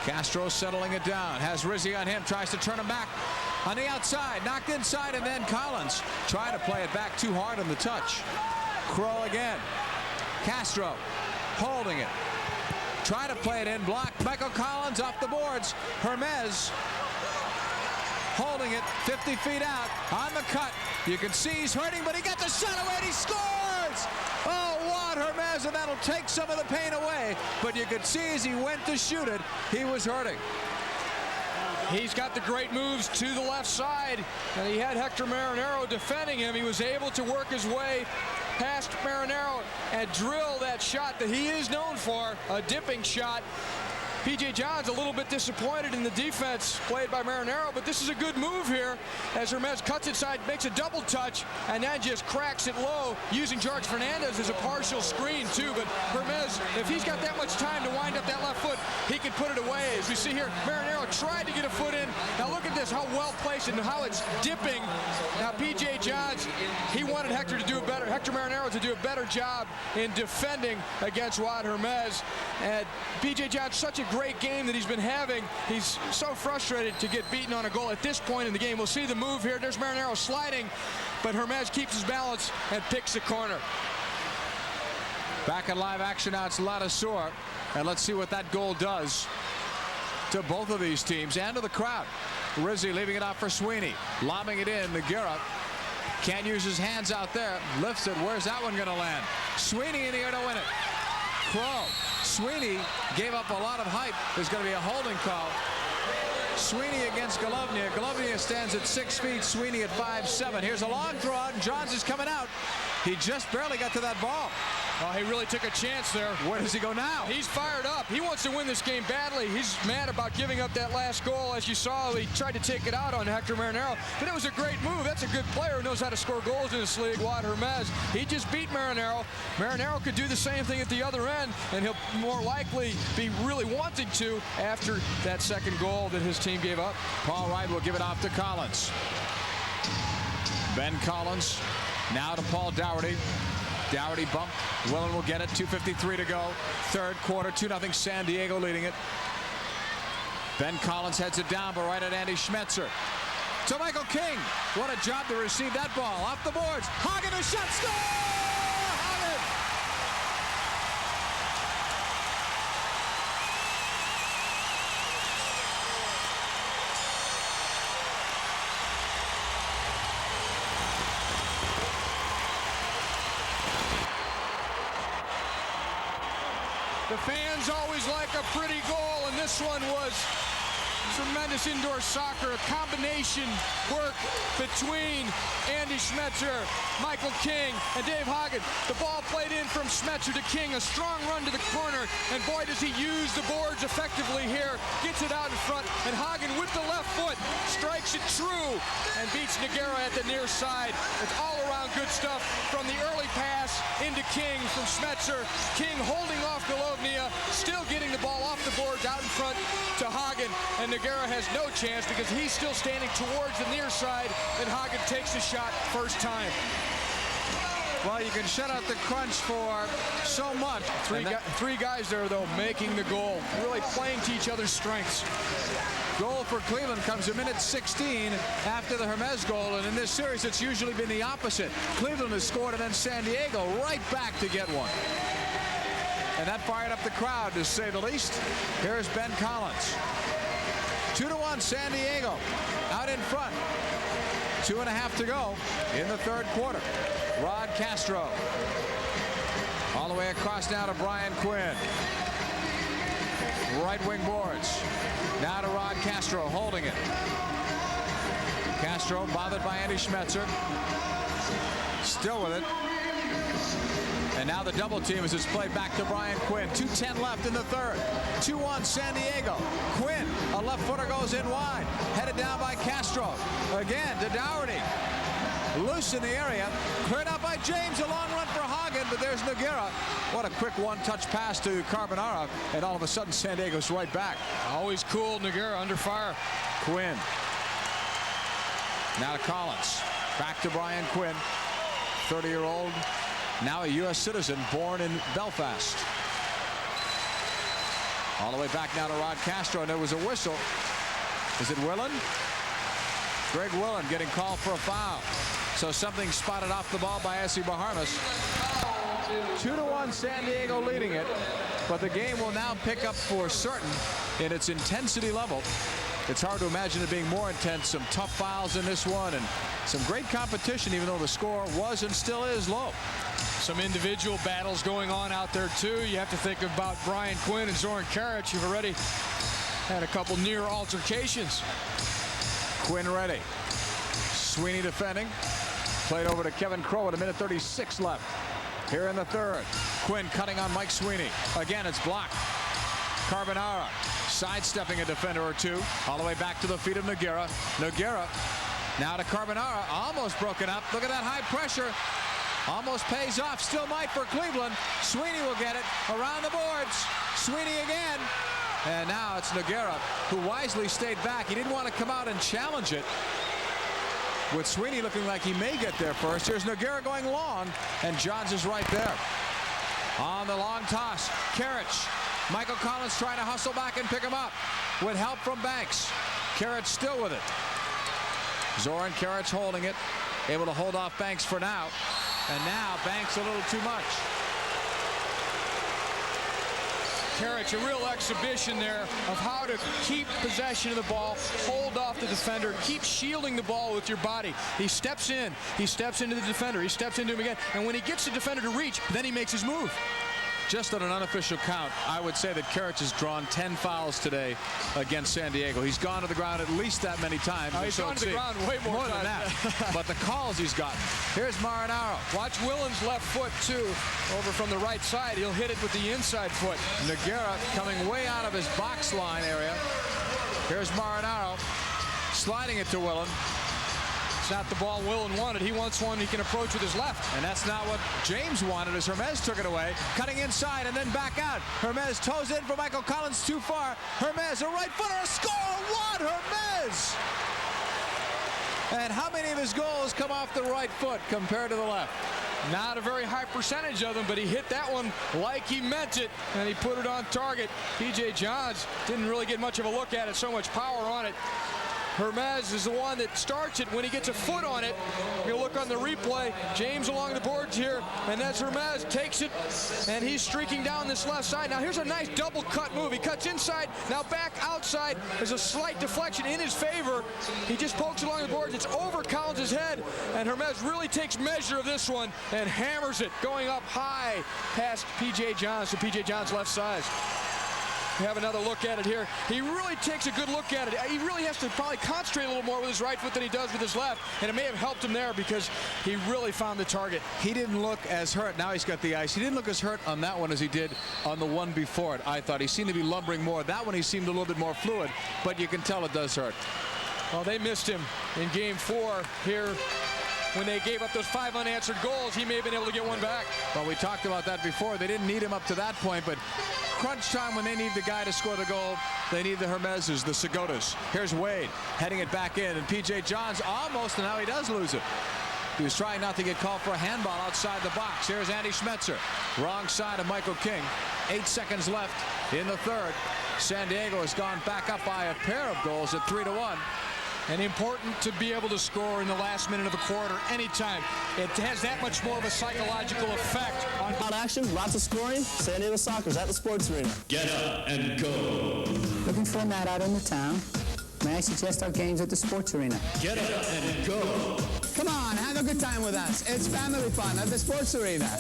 Castro settling it down. Has Rizzi on him. Tries to turn him back on the outside. Knocked inside, and then Collins trying to play it back too hard on the touch. Crow again. Castro holding it. Trying to play it in. Blocked. Michael Collins off the boards. Hermes holding it 50 feet out on the cut. You can see he's hurting, but he gets a shot away and he scores! Oh, Juan Hermes, and that'll take some of the pain away. But you could see as he went to shoot it, he was hurting. He's got the great moves to the left side, and he had Hector Marinaro defending him. He was able to work his way past Marinaro and drill that shot that he is known for, a dipping shot. P.J. Johns a little bit disappointed in the defense played by Marinaro, but this is a good move here as Hermes cuts inside, makes a double touch, and then just cracks it low using George Fernandez as a partial screen too. But Hermes, if he's got that much time to wind up that left foot, he can put it away. As we see here, Marinaro tried to get a foot in. Now look at this, how well placed and how it's dipping. Now P.J. Johns, he wanted Hector Marinaro to do a better job in defending against Juan Hermes. And P.J. Johns, such a great game that he's been having. He's so frustrated to get beaten on a goal at this point in the game. We'll see the move here. There's Marinaro sliding, but Hermes keeps his balance and picks the corner. Back in live action now, it's Ladasor. And let's see what that goal does to both of these teams and to the crowd. Rizzi leaving it out for Sweeney. Lobbing it in. Nogueira can't use his hands out there. Lifts it. Where's that one going to land? Sweeney in the air to win it. Crow. Sweeney gave up a lot of height. There's going to be a holding call. Sweeney against Golovnia. Golovnia stands at 6 feet. Sweeney at 5'7". Here's a long throw out, and Johns is coming out. He just barely got to that ball. Oh, he really took a chance there. Where does he go now? He's fired up. He wants to win this game badly. He's mad about giving up that last goal. As you saw, he tried to take it out on Hector Marinero, but it was a great move. That's a good player who knows how to score goals in this league, Wad Hermes. He just beat Marinero. Marinero could do the same thing at the other end, and he'll more likely be really wanting to after that second goal that his team gave up. Paul Wright will give it off to Collins. Ben Collins now to Paul Dougherty. Dougherty bumped. Willen will get it. 2:53 to go. Third quarter. 2-0 San Diego leading it. Ben Collins heads it down, but right at Andy Schmetzer. To Michael King. What a job to receive that ball. Off the boards. Hagen, a shot. Score! Hagen! The fans always like a pretty goal, and this one was tremendous indoor soccer, a combination work between Andy Schmetzer, Michael King, and Dave Hagen. The ball played in from Schmetzer to King, a strong run to the corner, and boy does he use the boards effectively here. Gets it out in front, and Hagen with the left foot strikes it true and beats Nogueira at the near side. It's all around good stuff from the early pass into King from Schmetzer. King holding off Golovnia, still getting the ball off the boards out in front to Hagen, and Nogueira has no chance because he's still standing towards the near side, and Hagen takes the shot first time. Well, you can shut out the crunch for so much. Three guys there, though, making the goal, really playing to each other's strengths. Goal for Cleveland comes a minute 16 after the Hermes goal, and in this series it's usually been the opposite. Cleveland has scored and then San Diego right back to get one. And that fired up the crowd, to say the least. Here's Ben Collins. 2-1 San Diego out in front. 2.5 to go in the third quarter. Rod Castro all the way across now to Brian Quinn. Right wing boards. Now to Rod Castro holding it. Castro bothered by Andy Schmetzer. Still with it. And now the double team as it's played back to Brian Quinn. 2:10 left in the third. 2-1 San Diego. Quinn, a left footer, goes in wide. Headed down by Castro. Again to Dougherty. Loose in the area. Cleared out by James. A long run for Hagen, but there's Nogueira. What a quick one-touch pass to Carbonara. And all of a sudden San Diego's right back. Always cool, Nogueira under fire. Quinn. Now to Collins. Back to Brian Quinn. 30-year-old. Now a U.S. citizen born in Belfast. All the way back now to Rod Castro, and there was a whistle. Is it Willen? Greg Willen getting called for a foul. So something spotted off the ball by Essie Bahamas. 2-1 San Diego leading it, but the game will now pick up for certain in its intensity level. It's hard to imagine it being more intense. Some tough fouls in this one and some great competition, even though the score was and still is low. Some individual battles going on out there too. You have to think about Brian Quinn and Zoran Karic, who've already had a couple near altercations. Quinn ready. Sweeney defending. Played over to Kevin Crow at a minute 36 left. Here in the third. Quinn cutting on Mike Sweeney. Again, it's blocked. Carbonara sidestepping a defender or two. All the way back to the feet of Nogueira. Nogueira now to Carbonara. Almost broken up. Look at that high pressure. Almost pays off. Still might for Cleveland. Sweeney will get it. Around the boards. Sweeney again. And now it's Nogueira, who wisely stayed back. He didn't want to come out and challenge it. With Sweeney looking like he may get there first. Here's Nogueira going long, and Johns is right there. On the long toss, Karic. Michael Collins trying to hustle back and pick him up with help from Banks. Karic still with it. Zoran Karic holding it, able to hold off Banks for now. And now Banks a little too much. Karic, a real exhibition there of how to keep possession of the ball, hold off the defender, keep shielding the ball with your body. He steps in, he steps into the defender, he steps into him again, and when he gets the defender to reach, then he makes his move. just on an unofficial count, I would say that Karich has drawn 10 fouls today against San Diego. He's gone to the ground at least that many times. He's gone to the ground way more than that. But the calls he's gotten. Here's Marinaro. Watch Willen's left foot, too, over from the right side. He'll hit it with the inside foot. Nogueira coming way out of his box line area. Here's Marinaro sliding it to Willen. It's not the ball Willen wanted. He wants one he can approach with his left. And that's not what James wanted as Hermes took it away. Cutting inside and then back out. Hermes toes in for Michael Collins too far. Hermes, a right footer, a score! What? Hermes! And how many of his goals come off the right foot compared to the left? Not a very high percentage of them, but he hit that one like he meant it, and he put it on target. P.J. Johns didn't really get much of a look at it, so much power on it. Hermes is the one that starts it when he gets a foot on it. You'll look on the replay. James along the boards here, and that's Hermes. Takes it, and he's streaking down this left side. Now here's a nice double cut move. He cuts inside, now back outside. There's a slight deflection in his favor. He just pokes along the boards. It's over Collins' head, and Hermes really takes measure of this one and hammers it, going up high past P.J. Johns to P.J. Johns' left side. Have another look at it here. He really takes a good look at it. He really has to probably concentrate a little more with his right foot than he does with his left, and it may have helped him there because he really found the target. He didn't look as hurt. Now he's got the ice. He didn't look as hurt on that one as he did on the one before it. I thought he seemed to be lumbering more. That one he seemed a little bit more fluid, but you can tell it does hurt. Well, they missed him in game 4 here. When they gave up those 5 unanswered goals, he may have been able to get one back. Well, we talked about that before. They didn't need him up to that point, but crunch time when they need the guy to score the goal, they need the Hermeses, the Segotas. Here's Wade heading it back in, and P.J. Johns almost, and now he does lose it. He was trying not to get called for a handball outside the box. Here's Andy Schmetzer, wrong side of Michael King. 8 seconds left in the third. San Diego has gone back up by a pair of goals at 3-1. And important to be able to score in the last minute of a quarter anytime. It has that much more of a psychological effect on action, lots of scoring. San Diego Soccer's at the sports arena. Get up and go. Looking for a night out in the town? May I suggest our games at the sports arena? Get up and go. Come on, have a good time with us. It's family fun at the sports arena.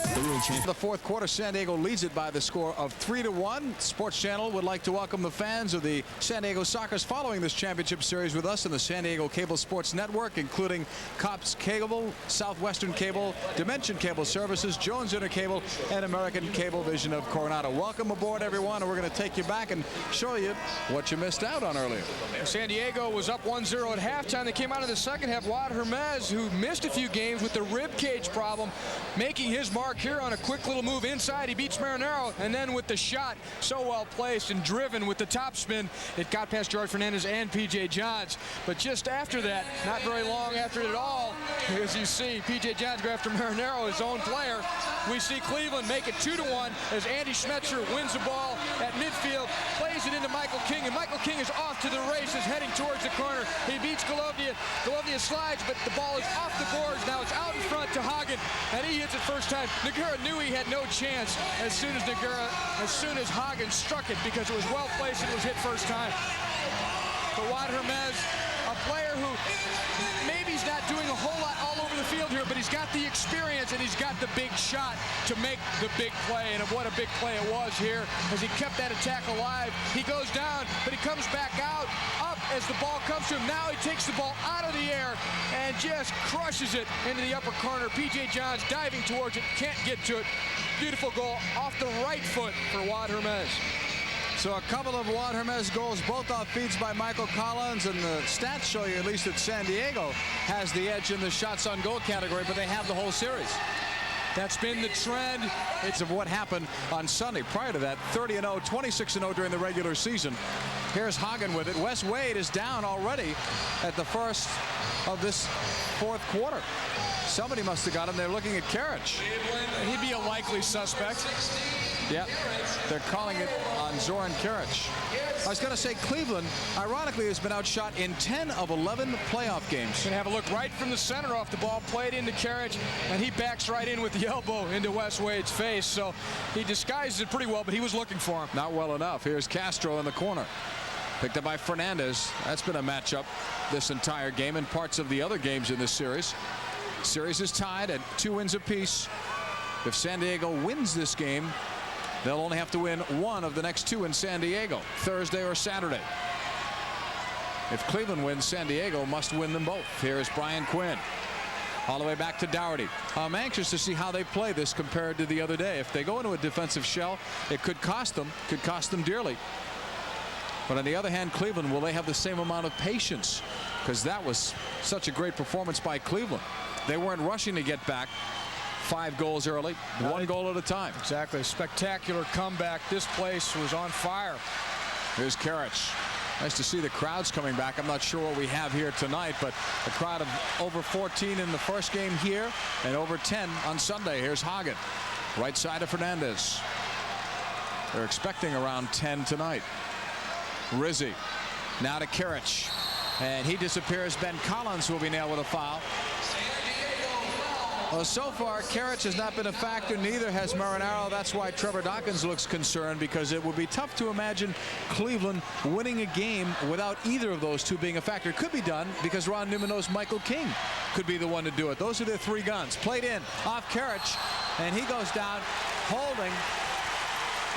The fourth quarter, San Diego leads it by the score of 3-1. Sports Channel would like to welcome the fans of the San Diego Sockers following this championship series with us in the San Diego Cable Sports Network, including Cops Cable, Southwestern Cable, Dimension Cable Services, Jones Intercable, and American Cablevision of Coronado. Welcome aboard, everyone, and we're going to take you back and show you what you missed out on earlier. San Diego was up 1-0 at halftime. They came out in the second half. Wad Hermes, who missed a few games with the rib cage problem, making his mark here on a quick little move inside. He beats Marinaro, and then with the shot so well placed and driven with the topspin, it got past George Fernandez and P.J. Johns. But just after that, not very long after it at all, as you see, P.J. Johns go after Marinaro, his own player. We see Cleveland make it 2-1 as Andy Schmetzer wins the ball at midfield, plays it into Michael King, and Michael King is off to the races, heading towards the corner. He beats Golovnia. Golovnia slides, but the ball is off the boards. Now it's out in front to Hagen, and he hits it first time. Nogueira knew he had no chance as soon as Hagen struck it because it was well placed and it was hit first time. But Wad Hermes, a player who maybe he's not doing a whole lot all over the field here, but he's got the experience and he's got the big shot to make the big play. And what a big play it was here as he kept that attack alive. He goes down, but he comes back out, up as the ball comes to him. Now he takes the ball out of the air and just crushes it into the upper corner. P.J. Johns diving towards it, can't get to it. Beautiful goal off the right foot for Wad Hermes. So a couple of Wad Hermes goals, both off feeds by Michael Collins, and the stats show you at least that San Diego has the edge in the shots on goal category, but they have the whole series. That's been the trend. It's of what happened on Sunday. Prior to that, 30-0, 26-0 during the regular season. Here's Hagen with it. Wes Wade is down already at the first of this fourth quarter. Somebody must have got him. They're looking at Karich. He'd be a likely suspect. Yep, they're calling it on Zoran Karich. I was going to say Cleveland, ironically, has been outshot in 10 of 11 playoff games. Gonna have a look right from the center off the ball, played into Karich, and he backs right in with the elbow into Wes Wade's face. So he disguised it pretty well, but he was looking for him. Not well enough. Here's Castro in the corner. Picked up by Fernandez. That's been a matchup this entire game and parts of the other games in this series. Series is tied at 2 wins apiece. If San Diego wins this game, They'll only have to win one of the next two in San Diego, Thursday or Saturday. If Cleveland wins, San Diego must win them both. Here's Brian Quinn. All the way back to Dougherty. I'm anxious to see how they play this compared to the other day. If they go into a defensive shell, it could cost them dearly. But on the other hand, Cleveland, will they have the same amount of patience? Because that was such a great performance by Cleveland. They weren't rushing to get back 5 goals early, 1 goal at a time. Exactly. Spectacular comeback. This place was on fire. Here's Karich. Nice to see the crowds coming back. I'm not sure what we have here tonight, but a crowd of over 14 in the first game here and over 10 on Sunday. Here's Hagen. Right side of Fernandez. They're expecting around 10 tonight. Rizzi. Now to Karich. And he disappears. Ben Collins will be nailed with a foul. Well, so far, Karich has not been a factor. Neither has Marinaro. That's why Trevor Dawkins looks concerned, because it would be tough to imagine Cleveland winning a game without either of those two being a factor. It could be done because Ron Newman knows Michael King could be the one to do it. Those are their 3 guns. Played in off Karich, and he goes down holding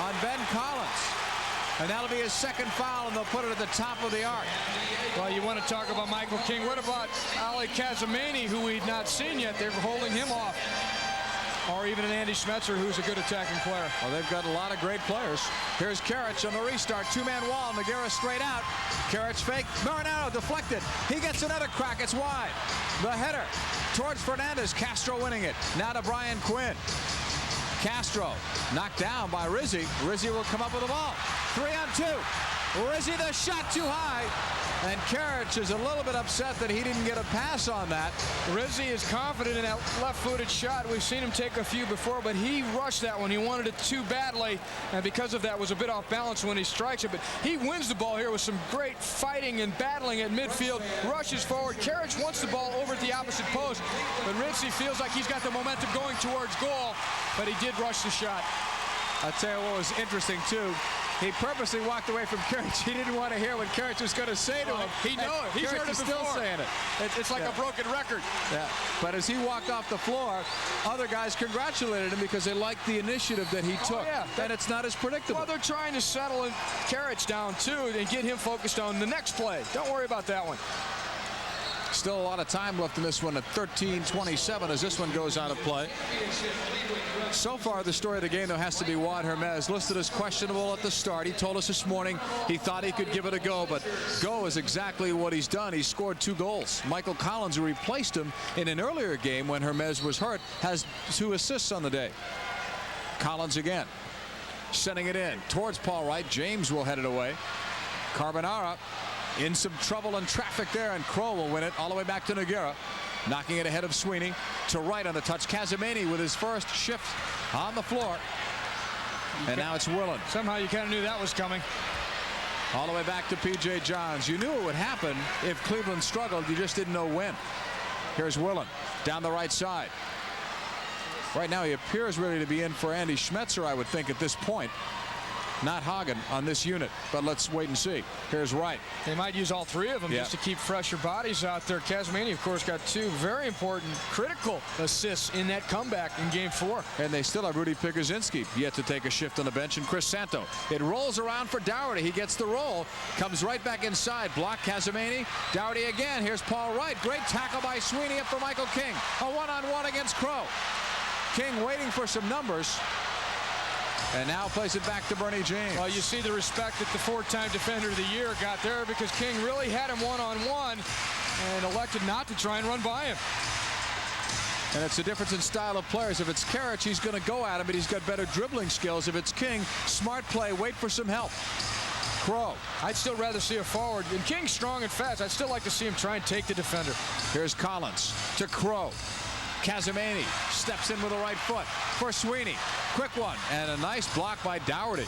on Ben Collins. And that'll be his second foul, and they'll put it at the top of the arc. Well, you want to talk about Michael King. What about Ali Kazamani, who we'd not seen yet? They're holding him off. Or even an Andy Schmetzer, who's a good attacking player. Well, they've got a lot of great players. Here's Karich on the restart. 2-man wall. Nogueira straight out. Karich fake. Marinaro deflected. He gets another crack. It's wide. The header towards Fernandez. Castro winning it. Now to Brian Quinn. Castro knocked down by Rizzi. Rizzi will come up with the ball. 3-on-2. Rizzi, the shot too high. And Karich is a little bit upset that he didn't get a pass on that. Rizzi is confident in that left-footed shot. We've seen him take a few before, but he rushed that one. He wanted it too badly, and because of that was a bit off balance when he strikes it. But he wins the ball here with some great fighting and battling at midfield. Rushes forward. Karich wants the ball over at the opposite post, but Rizzi feels like he's got the momentum going towards goal, but he did rush the shot. I'll tell you what was interesting, too. He purposely walked away from Karich. He didn't want to hear what Karich was going to say to him. He knew it. He's heard it before. Still saying it. It's like a broken record. Yeah. But as he walked off the floor, other guys congratulated him because they liked the initiative that he took. Yeah. And it's not as predictable. Well, they're trying to settle Karich down, too, and get him focused on the next play. Don't worry about that one. Still a lot of time left in this one at 13:27 as this one goes out of play. So far, the story of the game, though, has to be Juan Hermes, listed as questionable at the start. He told us this morning he thought he could give it a go, but go is exactly what he's done. He's scored 2 goals. Michael Collins, who replaced him in an earlier game when Hermes was hurt, has 2 assists on the day. Collins again, sending it in towards Paul Wright. James will head it away. Carbonara in some trouble and traffic there, and Crow will win it all the way back to Nogueira. Knocking it ahead of Sweeney to right on the touch. Kazamani with his first shift on the floor. And now it's Willen. Somehow you kind of knew that was coming. All the way back to P.J. Johns. You knew it would happen if Cleveland struggled. You just didn't know when. Here's Willen down the right side. Right now he appears ready to be in for Andy Schmetzer, I would think, at this point. Not Hagen on this unit, but let's wait and see. Here's Wright. They might use all 3 of them just to keep fresher bodies out there. Kazamani, of course, got 2 very important, critical assists in that comeback in Game 4. And they still have Rudy Pikuzinski yet to take a shift on the bench, and Chris Santo. It rolls around for Dougherty. He gets the roll, comes right back inside. Block Kazamani. Dougherty again. Here's Paul Wright. Great tackle by Sweeney up for Michael King. A one-on-one against Crow. King waiting for some numbers. And now plays it back to Bernie James. Well, you see the respect that the 4-time Defender of the Year got there, because King really had him one-on-one and elected not to try and run by him. And it's a difference in style of players. If it's Karich, he's going to go at him, but he's got better dribbling skills. If it's King, smart play, wait for some help. Crow. I'd still rather see a forward. And King's strong and fast. I'd still like to see him try and take the defender. Here's Collins to Crow. Kazamani steps in with the right foot for Sweeney. Quick one, and a nice block by Dougherty.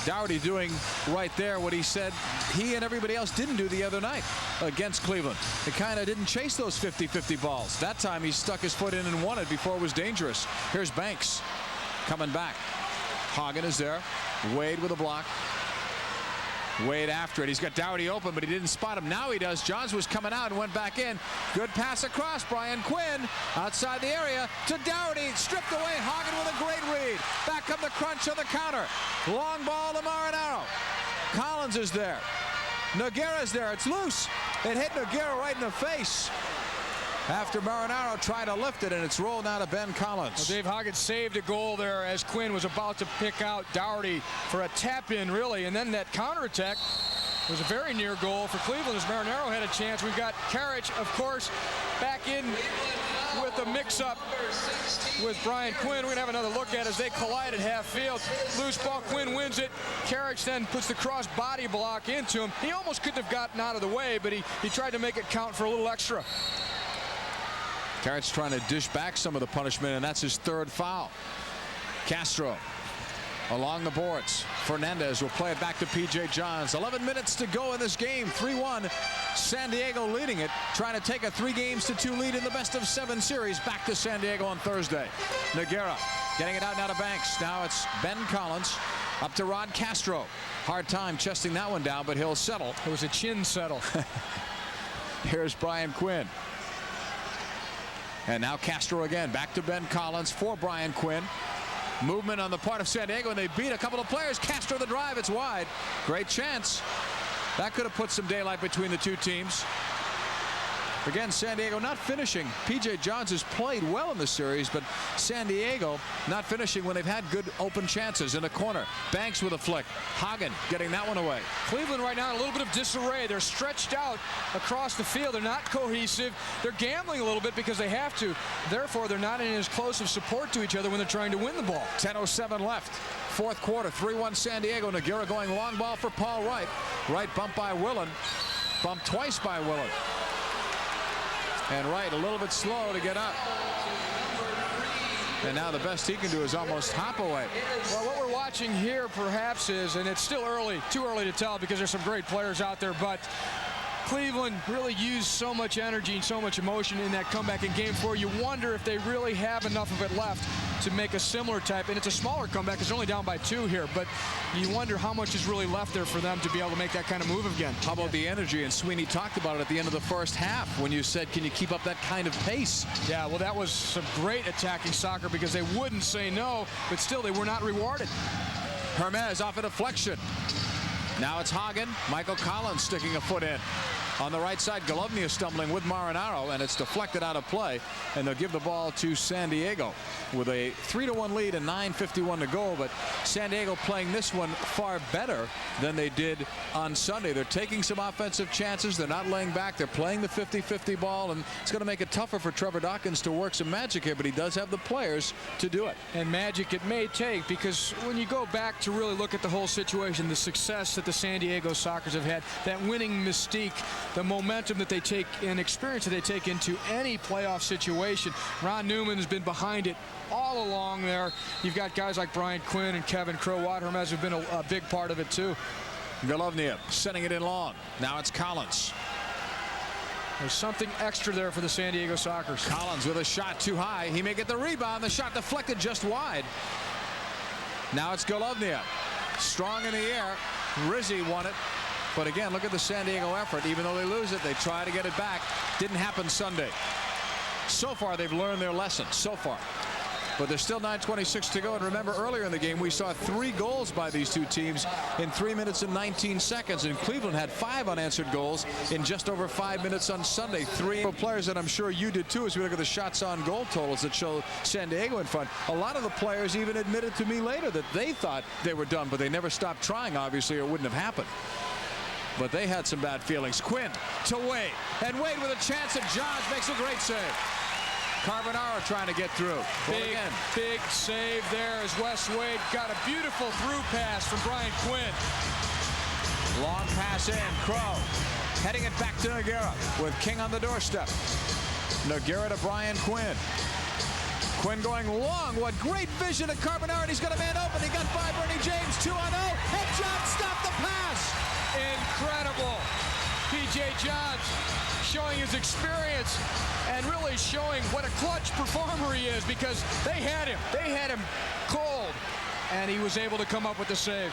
Dougherty doing right there what he said he and everybody else didn't do the other night against Cleveland. They kind of didn't chase those 50-50 balls. That time he stuck his foot in and won it before it was dangerous. Here's Banks coming back. Hagen is there. Wade with a block. Wade after it. He's got Dougherty open, but he didn't spot him. Now he does. Johns was coming out and went back in. Good pass across. Brian Quinn outside the area to Dougherty. Stripped away. Hagen with a great read. Back come the crunch on the counter. Long ball to Marinaro. Collins is there. Nogueira's there. It's loose. It hit Nogueira right in the face after Marinaro tried to lift it, and it's rolled out of Ben Collins. Well, Dave Hagen saved a goal there as Quinn was about to pick out Dougherty for a tap-in, really, and then that counterattack was a very near goal for Cleveland as Marinaro had a chance. We've got Karich, of course, back in with a mix-up with Brian Quinn. We're going to have another look at as they collide at half field. Loose ball, Quinn wins it. Karich then puts the cross body block into him. He almost couldn't have gotten out of the way, but he tried to make it count for a little extra. Karich trying to dish back some of the punishment, and that's his third foul. Castro along the boards. Fernandez will play it back to P.J. Johns. 11 minutes to go in this game. 3-1. San Diego leading it, trying to take a 3-2 lead in the best-of-7 series back to San Diego on Thursday. Nogueira getting it out now to Banks. Now it's Ben Collins up to Rod Castro. Hard time chesting that one down, but he'll settle. It was a chin settle. Here's Brian Quinn. And now Castro again. Back to Ben Collins for Brian Quinn. Movement on the part of San Diego, and they beat a couple of players. Castro the drive. It's wide. Great chance. That could have put some daylight between the two teams. Again, San Diego not finishing. P.J. Johns has played well in the series, but San Diego not finishing when they've had good open chances in the corner. Banks with a flick. Hagen getting that one away. Cleveland right now in a little bit of disarray. They're stretched out across the field. They're not cohesive. They're gambling a little bit because they have to. Therefore, they're not in as close of support to each other when they're trying to win the ball. 10:07 left. Fourth quarter. 3-1 San Diego. Nogueira going long ball for Paul Wright. Wright bumped by Willen. Bumped twice by Willen. And Wright a little bit slow to get up. And now the best he can do is almost hop away. Well, what we're watching here perhaps is, and it's still early, too early to tell because there's some great players out there, but Cleveland really used so much energy and so much emotion in that comeback in Game 4. You wonder if they really have enough of it left to make a similar type. And it's a smaller comeback. It's only down by 2 here. But you wonder how much is really left there for them to be able to make that kind of move again. How about the energy? And Sweeney talked about it at the end of the first half when you said, can you keep up that kind of pace? Yeah, well, that was some great attacking soccer because they wouldn't say no, but still they were not rewarded. Hermes off a deflection. Now it's Hagen. Michael Collins sticking a foot in. On the right side, Golovnia stumbling with Marinaro, and it's deflected out of play, and they'll give the ball to San Diego with a 3-1 lead and 9:51 to go. But San Diego playing this one far better than they did on Sunday. They're taking some offensive chances. They're not laying back. They're playing the 50-50 ball, and it's going to make it tougher for Trevor Dawkins to work some magic here, but he does have the players to do it. And magic it may take, because when you go back to really look at the whole situation, the success that the San Diego Sockers have had, that winning mystique, the momentum that they take and experience that they take into any playoff situation. Ron Newman has been behind it all along there. You've got guys like Brian Quinn and Kevin Crow. Hermes have been a big part of it too. Golovnia sending it in long. Now it's Collins. There's something extra there for the San Diego Sockers. Collins with a shot too high. He may get the rebound. The shot deflected just wide. Now it's Golovnia. Strong in the air. Rizzi won it. But again, look at the San Diego effort. Even though they lose it, they try to get it back. Didn't happen Sunday. So far, they've learned their lesson. So far. But there's still 9:26 to go. And remember, earlier in the game, we saw 3 goals by these two teams in 3 minutes and 19 seconds. And Cleveland had 5 unanswered goals in just over 5 minutes on Sunday. 3 players that I'm sure you did too, as we look at the shots on goal totals that show San Diego in front. A lot of the players even admitted to me later that they thought they were done, but they never stopped trying, obviously, or it wouldn't have happened. But they had some bad feelings. Quinn to Wade. And Wade with a chance, and Johns makes a great save. Carbonaro trying to get through. Big save there as Wes Wade got a beautiful through pass from Brian Quinn. Long pass in. Crow heading it back to Nogueira with King on the doorstep. Nogueira to Brian Quinn. Quinn going long. What great vision of Carbonaro. And he's got a man open. He got by Bernie James. 2-0. And Johns stopped the pass. Incredible. P.J. Johns showing his experience and really showing what a clutch performer he is, because they had him cold, and he was able to come up with the save.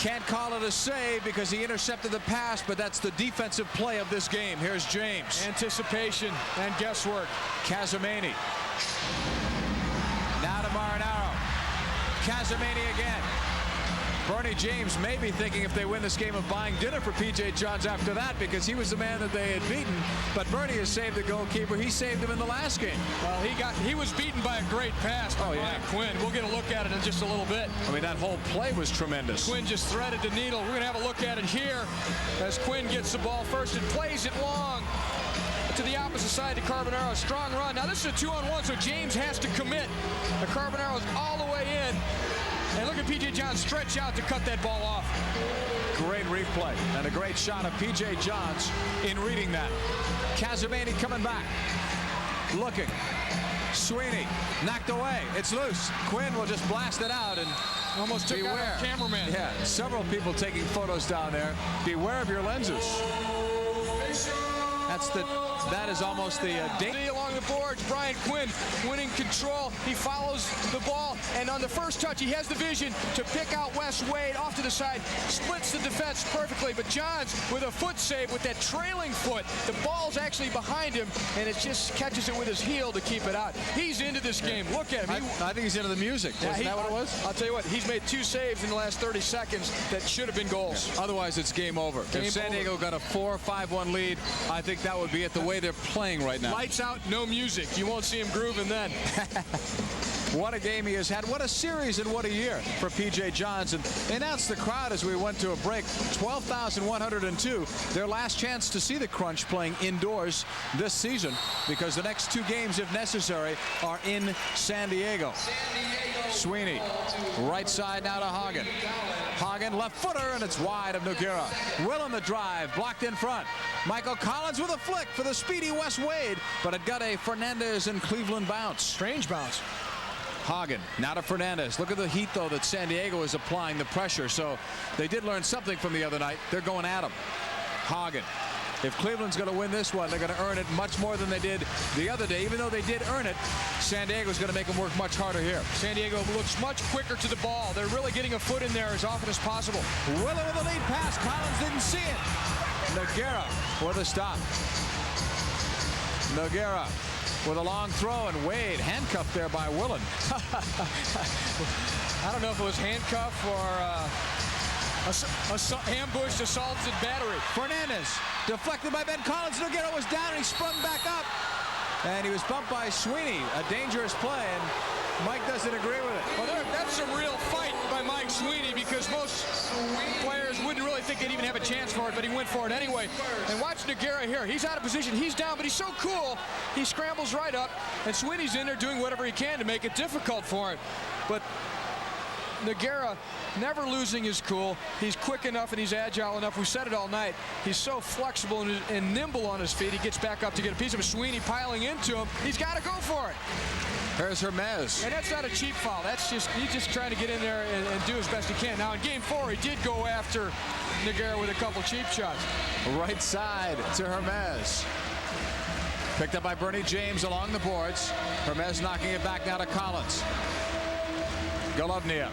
Can't call it a save because he intercepted the pass, but that's the defensive play of this game. Here's James. Anticipation and guesswork. Casamani. Now to Marinaro. Casamani again. Bernie James may be thinking if they win this game of buying dinner for P.J. Johns after that, because he was the man that they had beaten. But Bernie has saved the goalkeeper. He saved him in the last game. Well, he was beaten by a great pass by Brian Quinn. We'll get a look at it in just a little bit. I mean, that whole play was tremendous. Quinn just threaded the needle. We're going to have a look at it here as Quinn gets the ball first and plays it long to the opposite side to Carbonaro. Strong run. Now this is a 2-on-1, so James has to commit. The Carbonaro's all the way in. And look at P.J. Johns stretch out to cut that ball off. Great replay and a great shot of P.J. Johns in reading that. Casamani coming back. Looking. Sweeney knocked away. It's loose. Quinn will just blast it out and almost took out our cameraman. Yeah, several people taking photos down there. Beware of your lenses. That is almost the along the boards. Brian Quinn winning control. He follows the ball, and on the first touch, he has the vision to pick out Wes Wade off to the side, splits the defense perfectly. But Johns with a foot save with that trailing foot. The ball's actually behind him, and it just catches it with his heel to keep it out. He's into this game. Look at him. I think he's into the music. Isn't that what it was? I'll tell you what. He's made 2 saves in the last 30 seconds that should have been goals. Yeah. Otherwise, it's game over. If San Diego got a 4-5-1 lead, I think that would be it the way they're playing right now. Lights out, no music. You won't see him grooving then. What a game he has had. What a series and what a year for P.J. Johns. And they announced the crowd as we went to a break. 12,102. Their last chance to see the Crunch playing indoors this season, because the next 2 games, if necessary, are in San Diego. Sweeney, right side now to Hagen. Hagen, left footer, and it's wide of Nogueira. Will in the drive, blocked in front. Michael Collins with a flick for the speedy Wes Wade, but it got a Fernandez and Cleveland bounce. Strange bounce. Hagen, now to Fernandez. Look at the heat, though, that San Diego is applying, the pressure. So they did learn something from the other night. They're going at him. Hagen. If Cleveland's going to win this one, they're going to earn it much more than they did the other day. Even though they did earn it, San Diego's going to make them work much harder here. San Diego looks much quicker to the ball. They're really getting a foot in there as often as possible. Willen with the lead pass. Collins didn't see it. Nogueira with a stop. Nogueira with a long throw, and Wade handcuffed there by Willen. I don't know if it was handcuff or ambushed, assaulted battery. Fernandez deflected by Ben Collins. Nogueira was down, and he sprung back up. And he was bumped by Sweeney. A dangerous play, and Mike doesn't agree with it. Well, that's a real fight by Mike Sweeney, because most players wouldn't really think they'd even have a chance for it, but he went for it anyway. And watch Nogueira here. He's out of position. He's down, but he's so cool. He scrambles right up, and Sweeney's in there doing whatever he can to make it difficult for him. But Nogueira never losing his cool. He's quick enough and he's agile enough. We said it all night. He's so flexible and nimble on his feet. He gets back up to get a piece of Sweeney piling into him. He's got to go for it. Here's Hermes. And that's not a cheap foul. That's just, he's just trying to get in there and do as best he can. Now in game 4, he did go after Nogueira with a couple cheap shots. Right side to Hermes. Picked up by Bernie James along the boards. Hermes knocking it back now to Collins. Golovnia.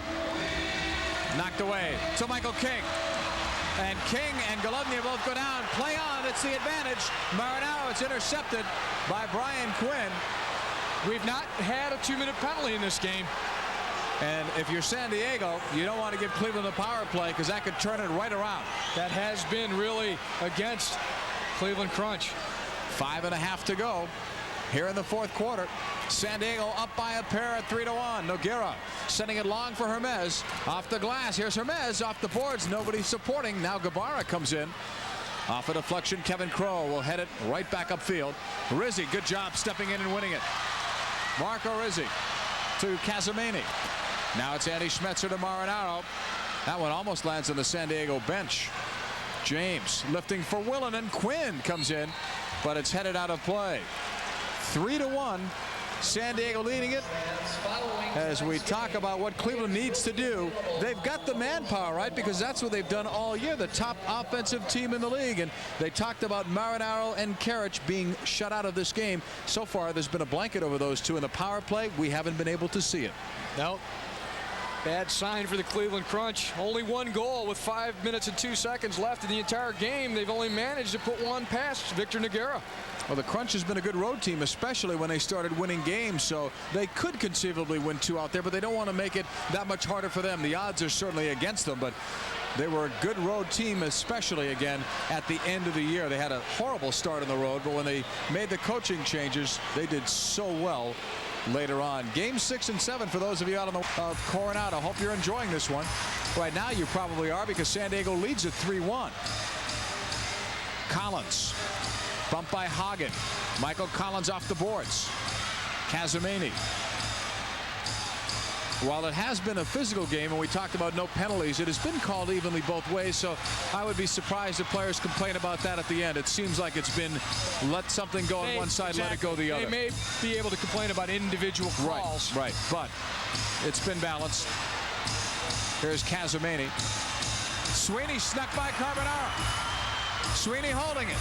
Knocked away to Michael King. And King and Golovnia both go down. Play on. It's the advantage. Marinaro, it's intercepted by Brian Quinn. We've not had a 2-minute penalty in this game. And if you're San Diego, you don't want to give Cleveland a power play, because that could turn it right around. That has been really against Cleveland Crunch. 5.5 to go here in the 4th quarter. San Diego up by a pair at 3-1. Nogueira sending it long for Hermes. Off the glass. Here's Hermes off the boards. Nobody supporting. Now Guevara comes in. Off a deflection, Kevin Crowe will head it right back upfield. Rizzi, good job stepping in and winning it. Marco Rizzi to Casamani. Now it's Andy Schmetzer to Marinaro. That one almost lands on the San Diego bench. James lifting for Willen, and Quinn comes in, but it's headed out of play. 3-1. San Diego leading it. As we talk about what Cleveland needs to do, they've got the manpower, right? Because that's what they've done all year, the top offensive team in the league. And they talked about Marinaro and Karich being shut out of this game. So far, there's been a blanket over those two in the power play. We haven't been able to see it. No. Bad sign for the Cleveland Crunch. Only one goal with 5 minutes and 2 seconds left in the entire game. They've only managed to put one past Victor Nogueira. Well, the Crunch has been a good road team, especially when they started winning games, so they could conceivably win 2 out there, but they don't want to make it that much harder for them. The odds are certainly against them, but they were a good road team, especially again at the end of the year. They had a horrible start on the road, but when they made the coaching changes, they did so well later on. Game 6 and 7 for those of you out on the Coronado. Hope you're enjoying this one. Right now you probably are, because San Diego leads at 3-1. Collins. Bumped by Hagen. Michael Collins off the boards. Casamini. While it has been a physical game, and we talked about no penalties, it has been called evenly both ways, so I would be surprised if players complain about that at the end. It seems like it's been let something go on one side, let it go the other. They may be able to complain about individual calls. Right, but it's been balanced. Here's Casamini. Sweeney snuck by Carbonaro. Sweeney holding it.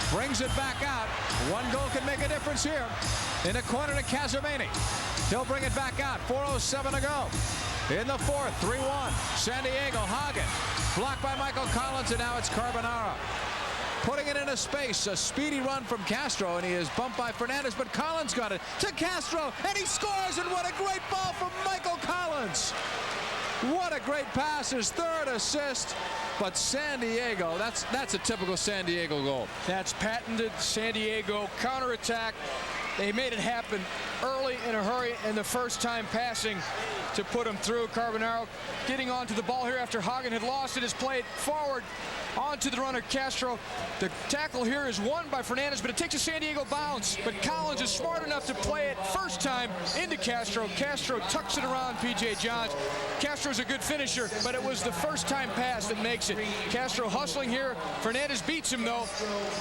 Brings it back out. One goal can make a difference here. In the corner to Casamini. He'll bring it back out. 4:07 to go. In the fourth, 3-1. San Diego, Hagen. Blocked by Michael Collins, and now it's Carbonaro. Putting it into space. A speedy run from Castro, and he is bumped by Fernandez, but Collins got it to Castro, and he scores, and what a great ball from Michael Collins. What a great pass, his 3rd assist. But San Diego, that's a typical San Diego goal. That's patented San Diego counterattack. They made it happen early in a hurry, and the first time passing to put him through. Carbonaro getting onto the ball here after Hagen had lost it, has played forward onto the runner Castro. The tackle here is won by Fernandez, but it takes a San Diego bounce. But Collins is smart enough to play it first time into Castro. Castro tucks it around P.J. Johns. Castro's a good finisher, but it was the first time pass that makes it. Castro hustling here. Fernandez beats him though,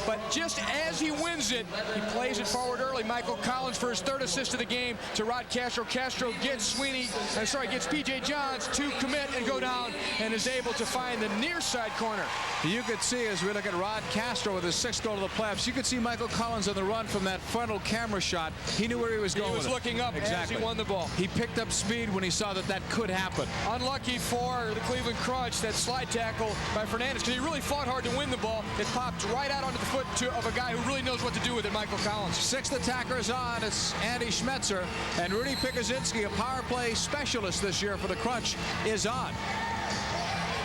but just as he wins it, he plays it forward early. Michael Collins for his 3rd assist of the game to Rod Castro. Castro gets gets P.J. Johns to commit and go down, and is able to find the near side corner. You could see, as we look at Rod Castro with his 6th goal to the playoffs, you could see Michael Collins on the run from that frontal camera shot. He knew where he was going. He was looking up as he won the ball. He picked up speed when he saw that could happen. Unlucky for the Cleveland Crunch, that slide tackle by Fernandez, because he really fought hard to win the ball. It popped right out onto the foot of a guy who really knows what to do with it, Michael Collins. 6th attacker is on. It's Andy Schmetzer, and Rudy Pikuzinski, a power play specialist this year for the Crunch, is on.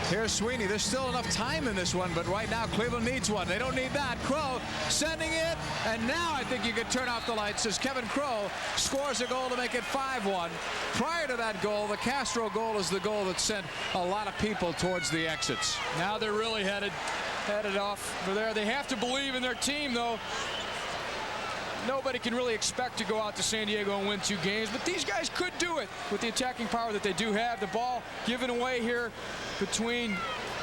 Here's Sweeney. There's still enough time in this one, but right now Cleveland needs one. They don't need that. Crow sending it, and now I think you could turn off the lights as Kevin Crow scores a goal to make it 5-1. Prior to that goal, the Castro goal is the goal that sent a lot of people towards the exits. Now they're really headed off for there. They have to believe in their team, though. Nobody can really expect to go out to San Diego and win 2 games, but these guys could do it with the attacking power that they do have. The ball given away here between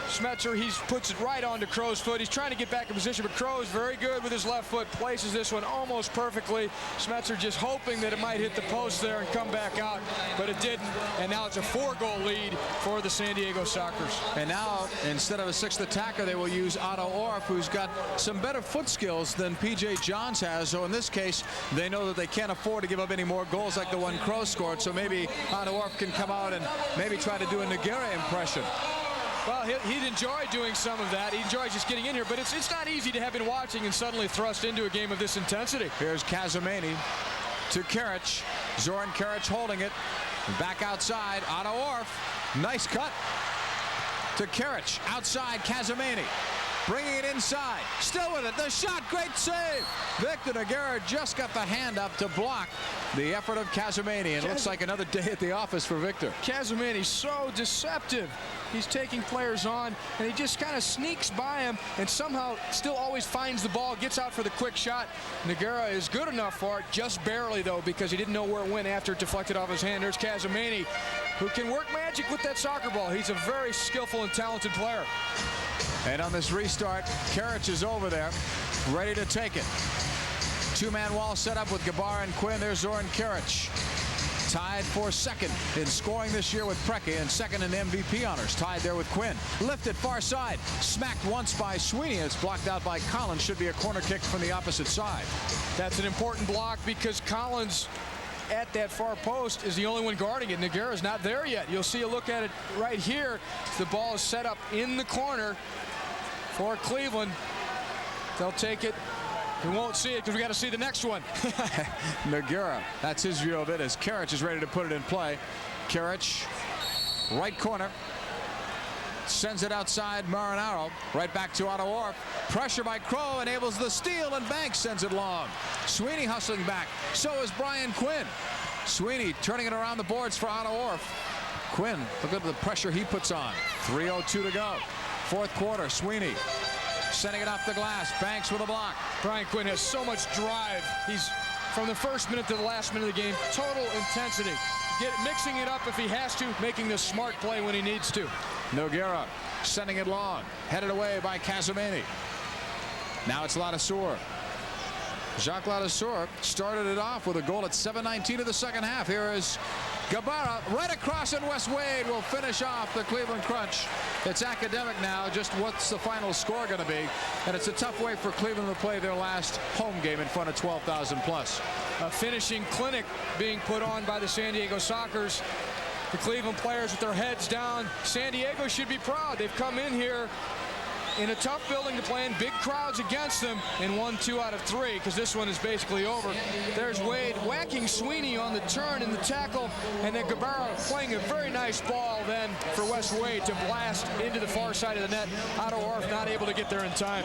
Schmetzer. He puts it right onto Crow's foot. He's trying to get back in position, but Crow is very good with his left foot. Places this one almost perfectly. Schmetzer just hoping that it might hit the post there and come back out, but it didn't. And now it's a 4-goal lead for the San Diego Sockers. And now, instead of a 6th attacker, they will use Otto Orff, who's got some better foot skills than P.J. Johns has. So in this case, they know that they can't afford to give up any more goals like the one Crow scored. So maybe Otto Orff can come out and maybe try to do a Nogueira impression. Well, he'd enjoy doing some of that. He enjoys just getting in here, but it's not easy to have been watching and suddenly thrust into a game of this intensity. Here's Casamini to Karic. Zoran Karic holding it. Back outside, Otto Orff. Nice cut to Karic. Outside, Casamini. Bringing it inside. Still with it. The shot. Great save. Victor Nogueira just got the hand up to block the effort of Casamini. And it looks like another day at the office for Victor. Casamini's so deceptive. He's taking players on, and he just kind of sneaks by him and somehow still always finds the ball, gets out for the quick shot. Nogueira is good enough for it, just barely, though, because he didn't know where it went after it deflected off his hand. There's Casamini, who can work magic with that soccer ball. He's a very skillful and talented player. And on this restart, Karic is over there, ready to take it. 2-man wall set up with Gabar and Quinn. There's Zoran Karic. Tied for 2nd in scoring this year with Preke, and 2nd in MVP honors. Tied there with Quinn. Lifted far side. Smacked once by Sweeney. It's blocked out by Collins. Should be a corner kick from the opposite side. That's an important block because Collins at that far post is the only one guarding it. Nogueira's not there yet. You'll see a look at it right here. The ball is set up in the corner for Cleveland. They'll take it. We won't see it because we got to see the next one. Nogueira, that's his view of it as Karic is ready to put it in play. Karic, right corner. Sends it outside Marinaro. Right back to Otto Orff. Pressure by Crow enables the steal, and Banks sends it long. Sweeney hustling back. So is Brian Quinn. Sweeney turning it around the boards for Otto Orff. Quinn, look at the pressure he puts on. 3:02 to go. Fourth quarter. Sweeney sending it off the glass. Banks with a block. Brian Quinn has so much drive. He's, from the first minute to the last minute of the game, total intensity. Mixing it up if he has to, making the smart play when he needs to. Nogueira sending it long. Headed away by Casamani. Now it's Ladouceur. Jacques Ladouceur started it off with a goal at 7:19 of the second half. Here is Gabara right across, and Wes Wade will finish off the Cleveland Crunch. It's academic now, just what's the final score going to be. And it's a tough way for Cleveland to play their last home game in front of 12,000 plus. A finishing clinic being put on by the San Diego Sockers. The Cleveland players with their heads down. San Diego should be proud. They've come in here in a tough building to play in, big crowds against them, and won 2 out of 3 because this one is basically over. There's Wade whacking Sweeney on the turn and the tackle, and then Gabara playing a very nice ball then for Wes Wade to blast into the far side of the net. Otto Orff not able to get there in time.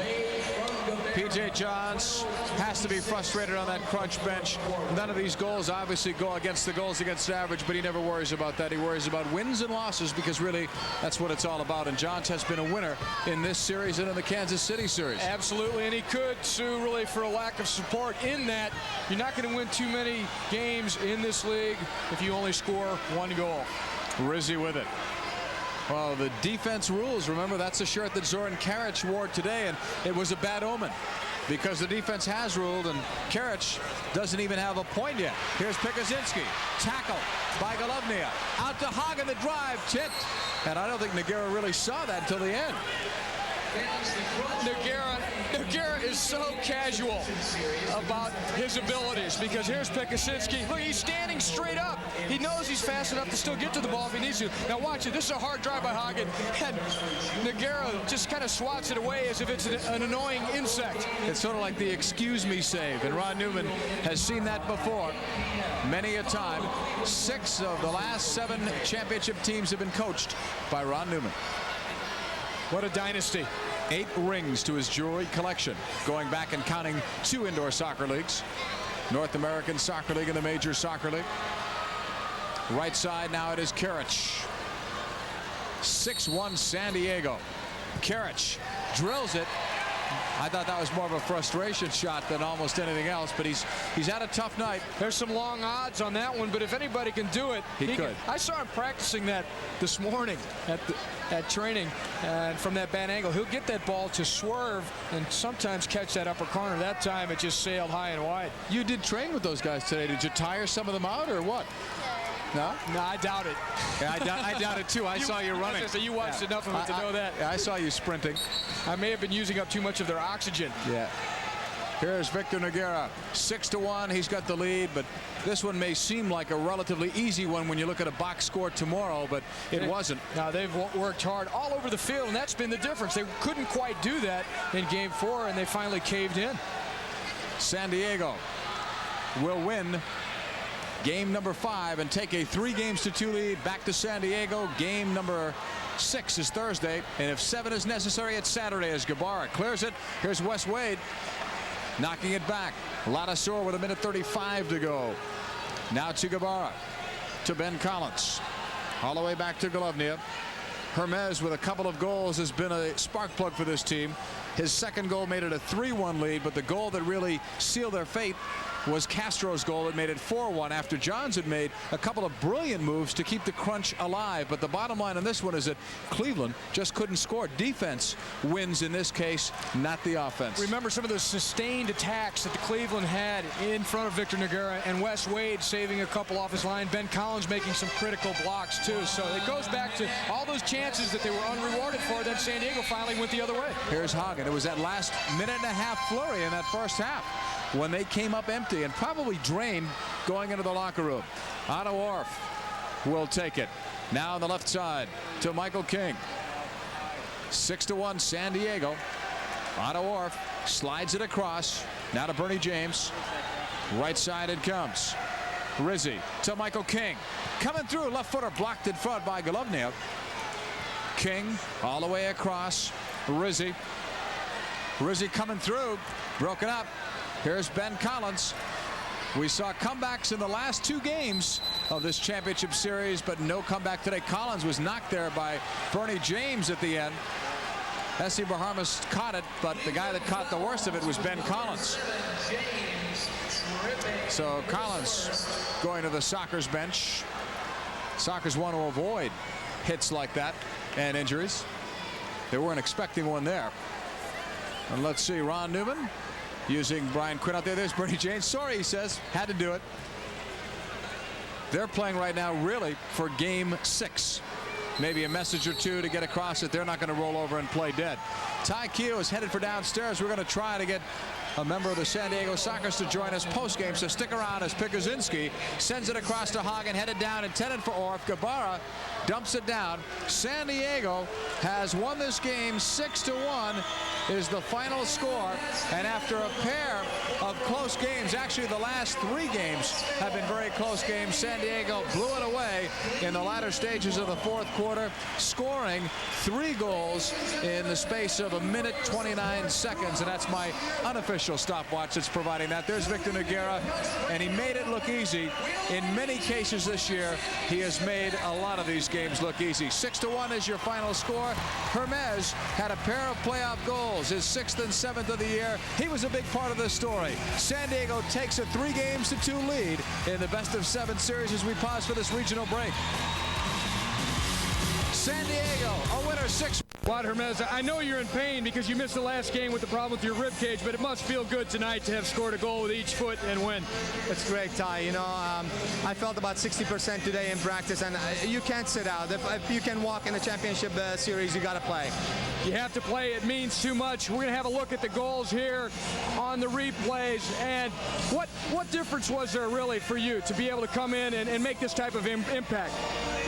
P.J. Johns has to be frustrated on that Crunch bench. None of these goals obviously go against the goals against average, but he never worries about that. He worries about wins and losses because really that's what it's all about. And Johns has been a winner in this series and in the Kansas City series. Absolutely, and he could sue really for a lack of support in that. You're not going to win too many games in this league if you only score 1 goal. Rizzi with it. Well, the defense rules, remember, that's a shirt that Zoran Karic wore today, and it was a bad omen because the defense has ruled, and Karic doesn't even have a point yet. Here's Pikuzinski, tackled by Golovnia. Out to Hagen, the drive, tipped. And I don't think Nogueira really saw that until the end. Nogueira is so casual about his abilities because here's Pikuzinski. Look, he's standing straight up. He knows he's fast enough to still get to the ball if he needs to. Now watch it. This is a hard drive by Hagen, and Nogueira just kind of swats it away as if it's an annoying insect. It's sort of like the excuse me save, and Ron Newman has seen that before many a time. 6 of the last 7 championship teams have been coached by Ron Newman. What a dynasty. 8 rings to his jewelry collection, going back and counting 2 indoor soccer leagues. North American Soccer League and the Major Soccer League. Right side now it is Karic. 6-1 San Diego. Karic drills it. I thought that was more of a frustration shot than almost anything else, but he's had a tough night. There's some long odds on that one, but if anybody can do it, he could. I saw him practicing that this morning at training, and from that bad angle, he'll get that ball to swerve and sometimes catch that upper corner. That time it just sailed high and wide. You did train with those guys today. Did you tire some of them out or what? No? No, I doubt it. Yeah, I doubt it too. I saw you running. So you watched enough of it to know that. I saw you sprinting. I may have been using up too much of their oxygen. Yeah. Here's Victor Nogueira, 6-1. He's got the lead, but this one may seem like a relatively easy one when you look at a box score tomorrow, but it wasn't. Now, they've worked hard all over the field, and that's been the difference. They couldn't quite do that in Game 4, and they finally caved in. San Diego will win game number 5 and take a 3-2 lead back to San Diego. Game number 6 is Thursday, and if 7 is necessary, it's Saturday as Gabara clears it. Here's Wes Wade knocking it back. Ladouceur with 1:35 to go. Now to Gabara, to Ben Collins, all the way back to Golovnia. Hermes with a couple of goals has been a spark plug for this team. His second goal made it a 3-1 lead, but the goal that really sealed their fate was Castro's goal that made it 4-1 after Johns had made a couple of brilliant moves to keep the Crunch alive. But the bottom line on this one is that Cleveland just couldn't score. Defense wins in this case, not the offense. Remember some of those sustained attacks that the Cleveland had in front of Victor Nogueira, and Wes Wade saving a couple off his line. Ben Collins making some critical blocks too. So it goes back to all those chances that they were unrewarded for. Then San Diego finally went the other way. Here's Hagen. It was that last minute and a half flurry in that first half when they came up empty and probably drained going into the locker room. Otto Orff will take it. Now on the left side to Michael King. 6-1 San Diego. Otto Orff slides it across. Now to Bernie James. Right side it comes. Rizzi to Michael King. Coming through, left footer blocked in front by Golovnev. King all the way across. Rizzi coming through, broken up. Here's Ben Collins. We saw comebacks in the last 2 games of this championship series, but no comeback today. Collins was knocked there by Bernie James at the end. Essie Bahamas caught it, but the guy that caught the worst of it was Ben Collins. So Collins going to the Sockers bench. Sockers want to avoid hits like that and injuries. They weren't expecting one there. And let's see, Ron Newman using Brian Quinn out there. There's Bernie James. Sorry, he says. Had to do it. They're playing right now really for game 6. Maybe a message or two to get across that they're not going to roll over and play dead. Ty Keogh is headed for downstairs. We're going to try to get a member of the San Diego Sockers to join us post-game, so stick around as Pikuzinski sends it across to Hagen, headed down, intended for Orff. Gabara dumps it down. San Diego has won this game 6-1 is the final score, and after a pair of close games, actually the last 3 games have been very close games. San Diego blew it away in the latter stages of the 4th quarter, scoring 3 goals in the space of 1:29 seconds, and that's my unofficial stopwatch that's providing that. There's Victor Nogueira, and he made it look easy. In many cases this year, he has made a lot of these games look easy. 6-1 is your final score. Hermes had a pair of playoff goals, his 6th and 7th of the year. He was a big part of this story. San Diego takes a 3-2 lead in the best-of-7 series as we pause for this regional break. San Diego, a winner 6. Wad Hermes, I know you're in pain because you missed the last game with the problem with your rib cage, but it must feel good tonight to have scored a goal with each foot and win. It's great, Ty. You know, I felt about 60% today in practice, and you can't sit out. If you can walk in the championship series, you got to play. You have to play. It means too much. We're going to have a look at the goals here on the replays. And what difference was there really for you to be able to come in and make this type of impact?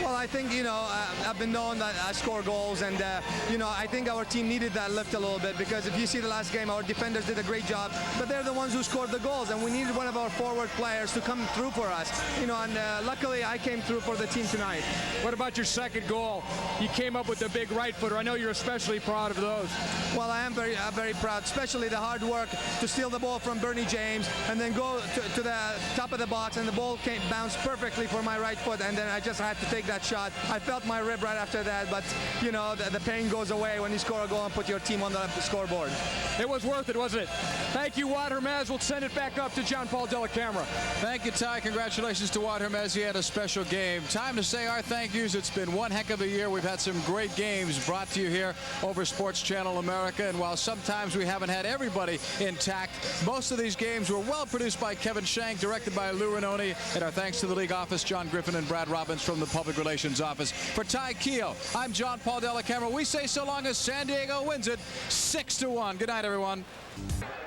Well, I think, you know, I've been known that I score goals, and, you know, I think our team needed that lift a little bit, because if you see the last game, our defenders did a great job, but they're the ones who scored the goals, and we needed one of our forward players to come through for us. You know, and luckily I came through for the team tonight. What about your second goal? You came up with a big right footer. I know you're especially proud of those. Well, I am very proud, especially the hard work to steal the ball from Bernie James and then go to the top of the box, and the ball bounced perfectly for my right foot, and then I just had to take that shot. I felt my rib right after that, but you know, the pain goes away when you score a goal and put your team on the scoreboard. It was worth it, wasn't it? Thank you, Wad Hermes. We'll send it back up to John Paul Della Camera. Thank you, Ty. Congratulations to Wad Hermes. He had a special game. Time to say our thank yous. It's been one heck of a year. We've had some great games brought to you here over Sports Channel America, and while sometimes we haven't had everybody intact, most of these games were well produced by Kevin Shank, directed by Lou Ranoni, and our thanks to the league office, John Griffin and Brad Robbins from the Public Relations Office. For Ty Keogh, I'm John Paul Della Camera. We say so long as San Diego wins it 6-1. Good night, everyone.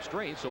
Straight. So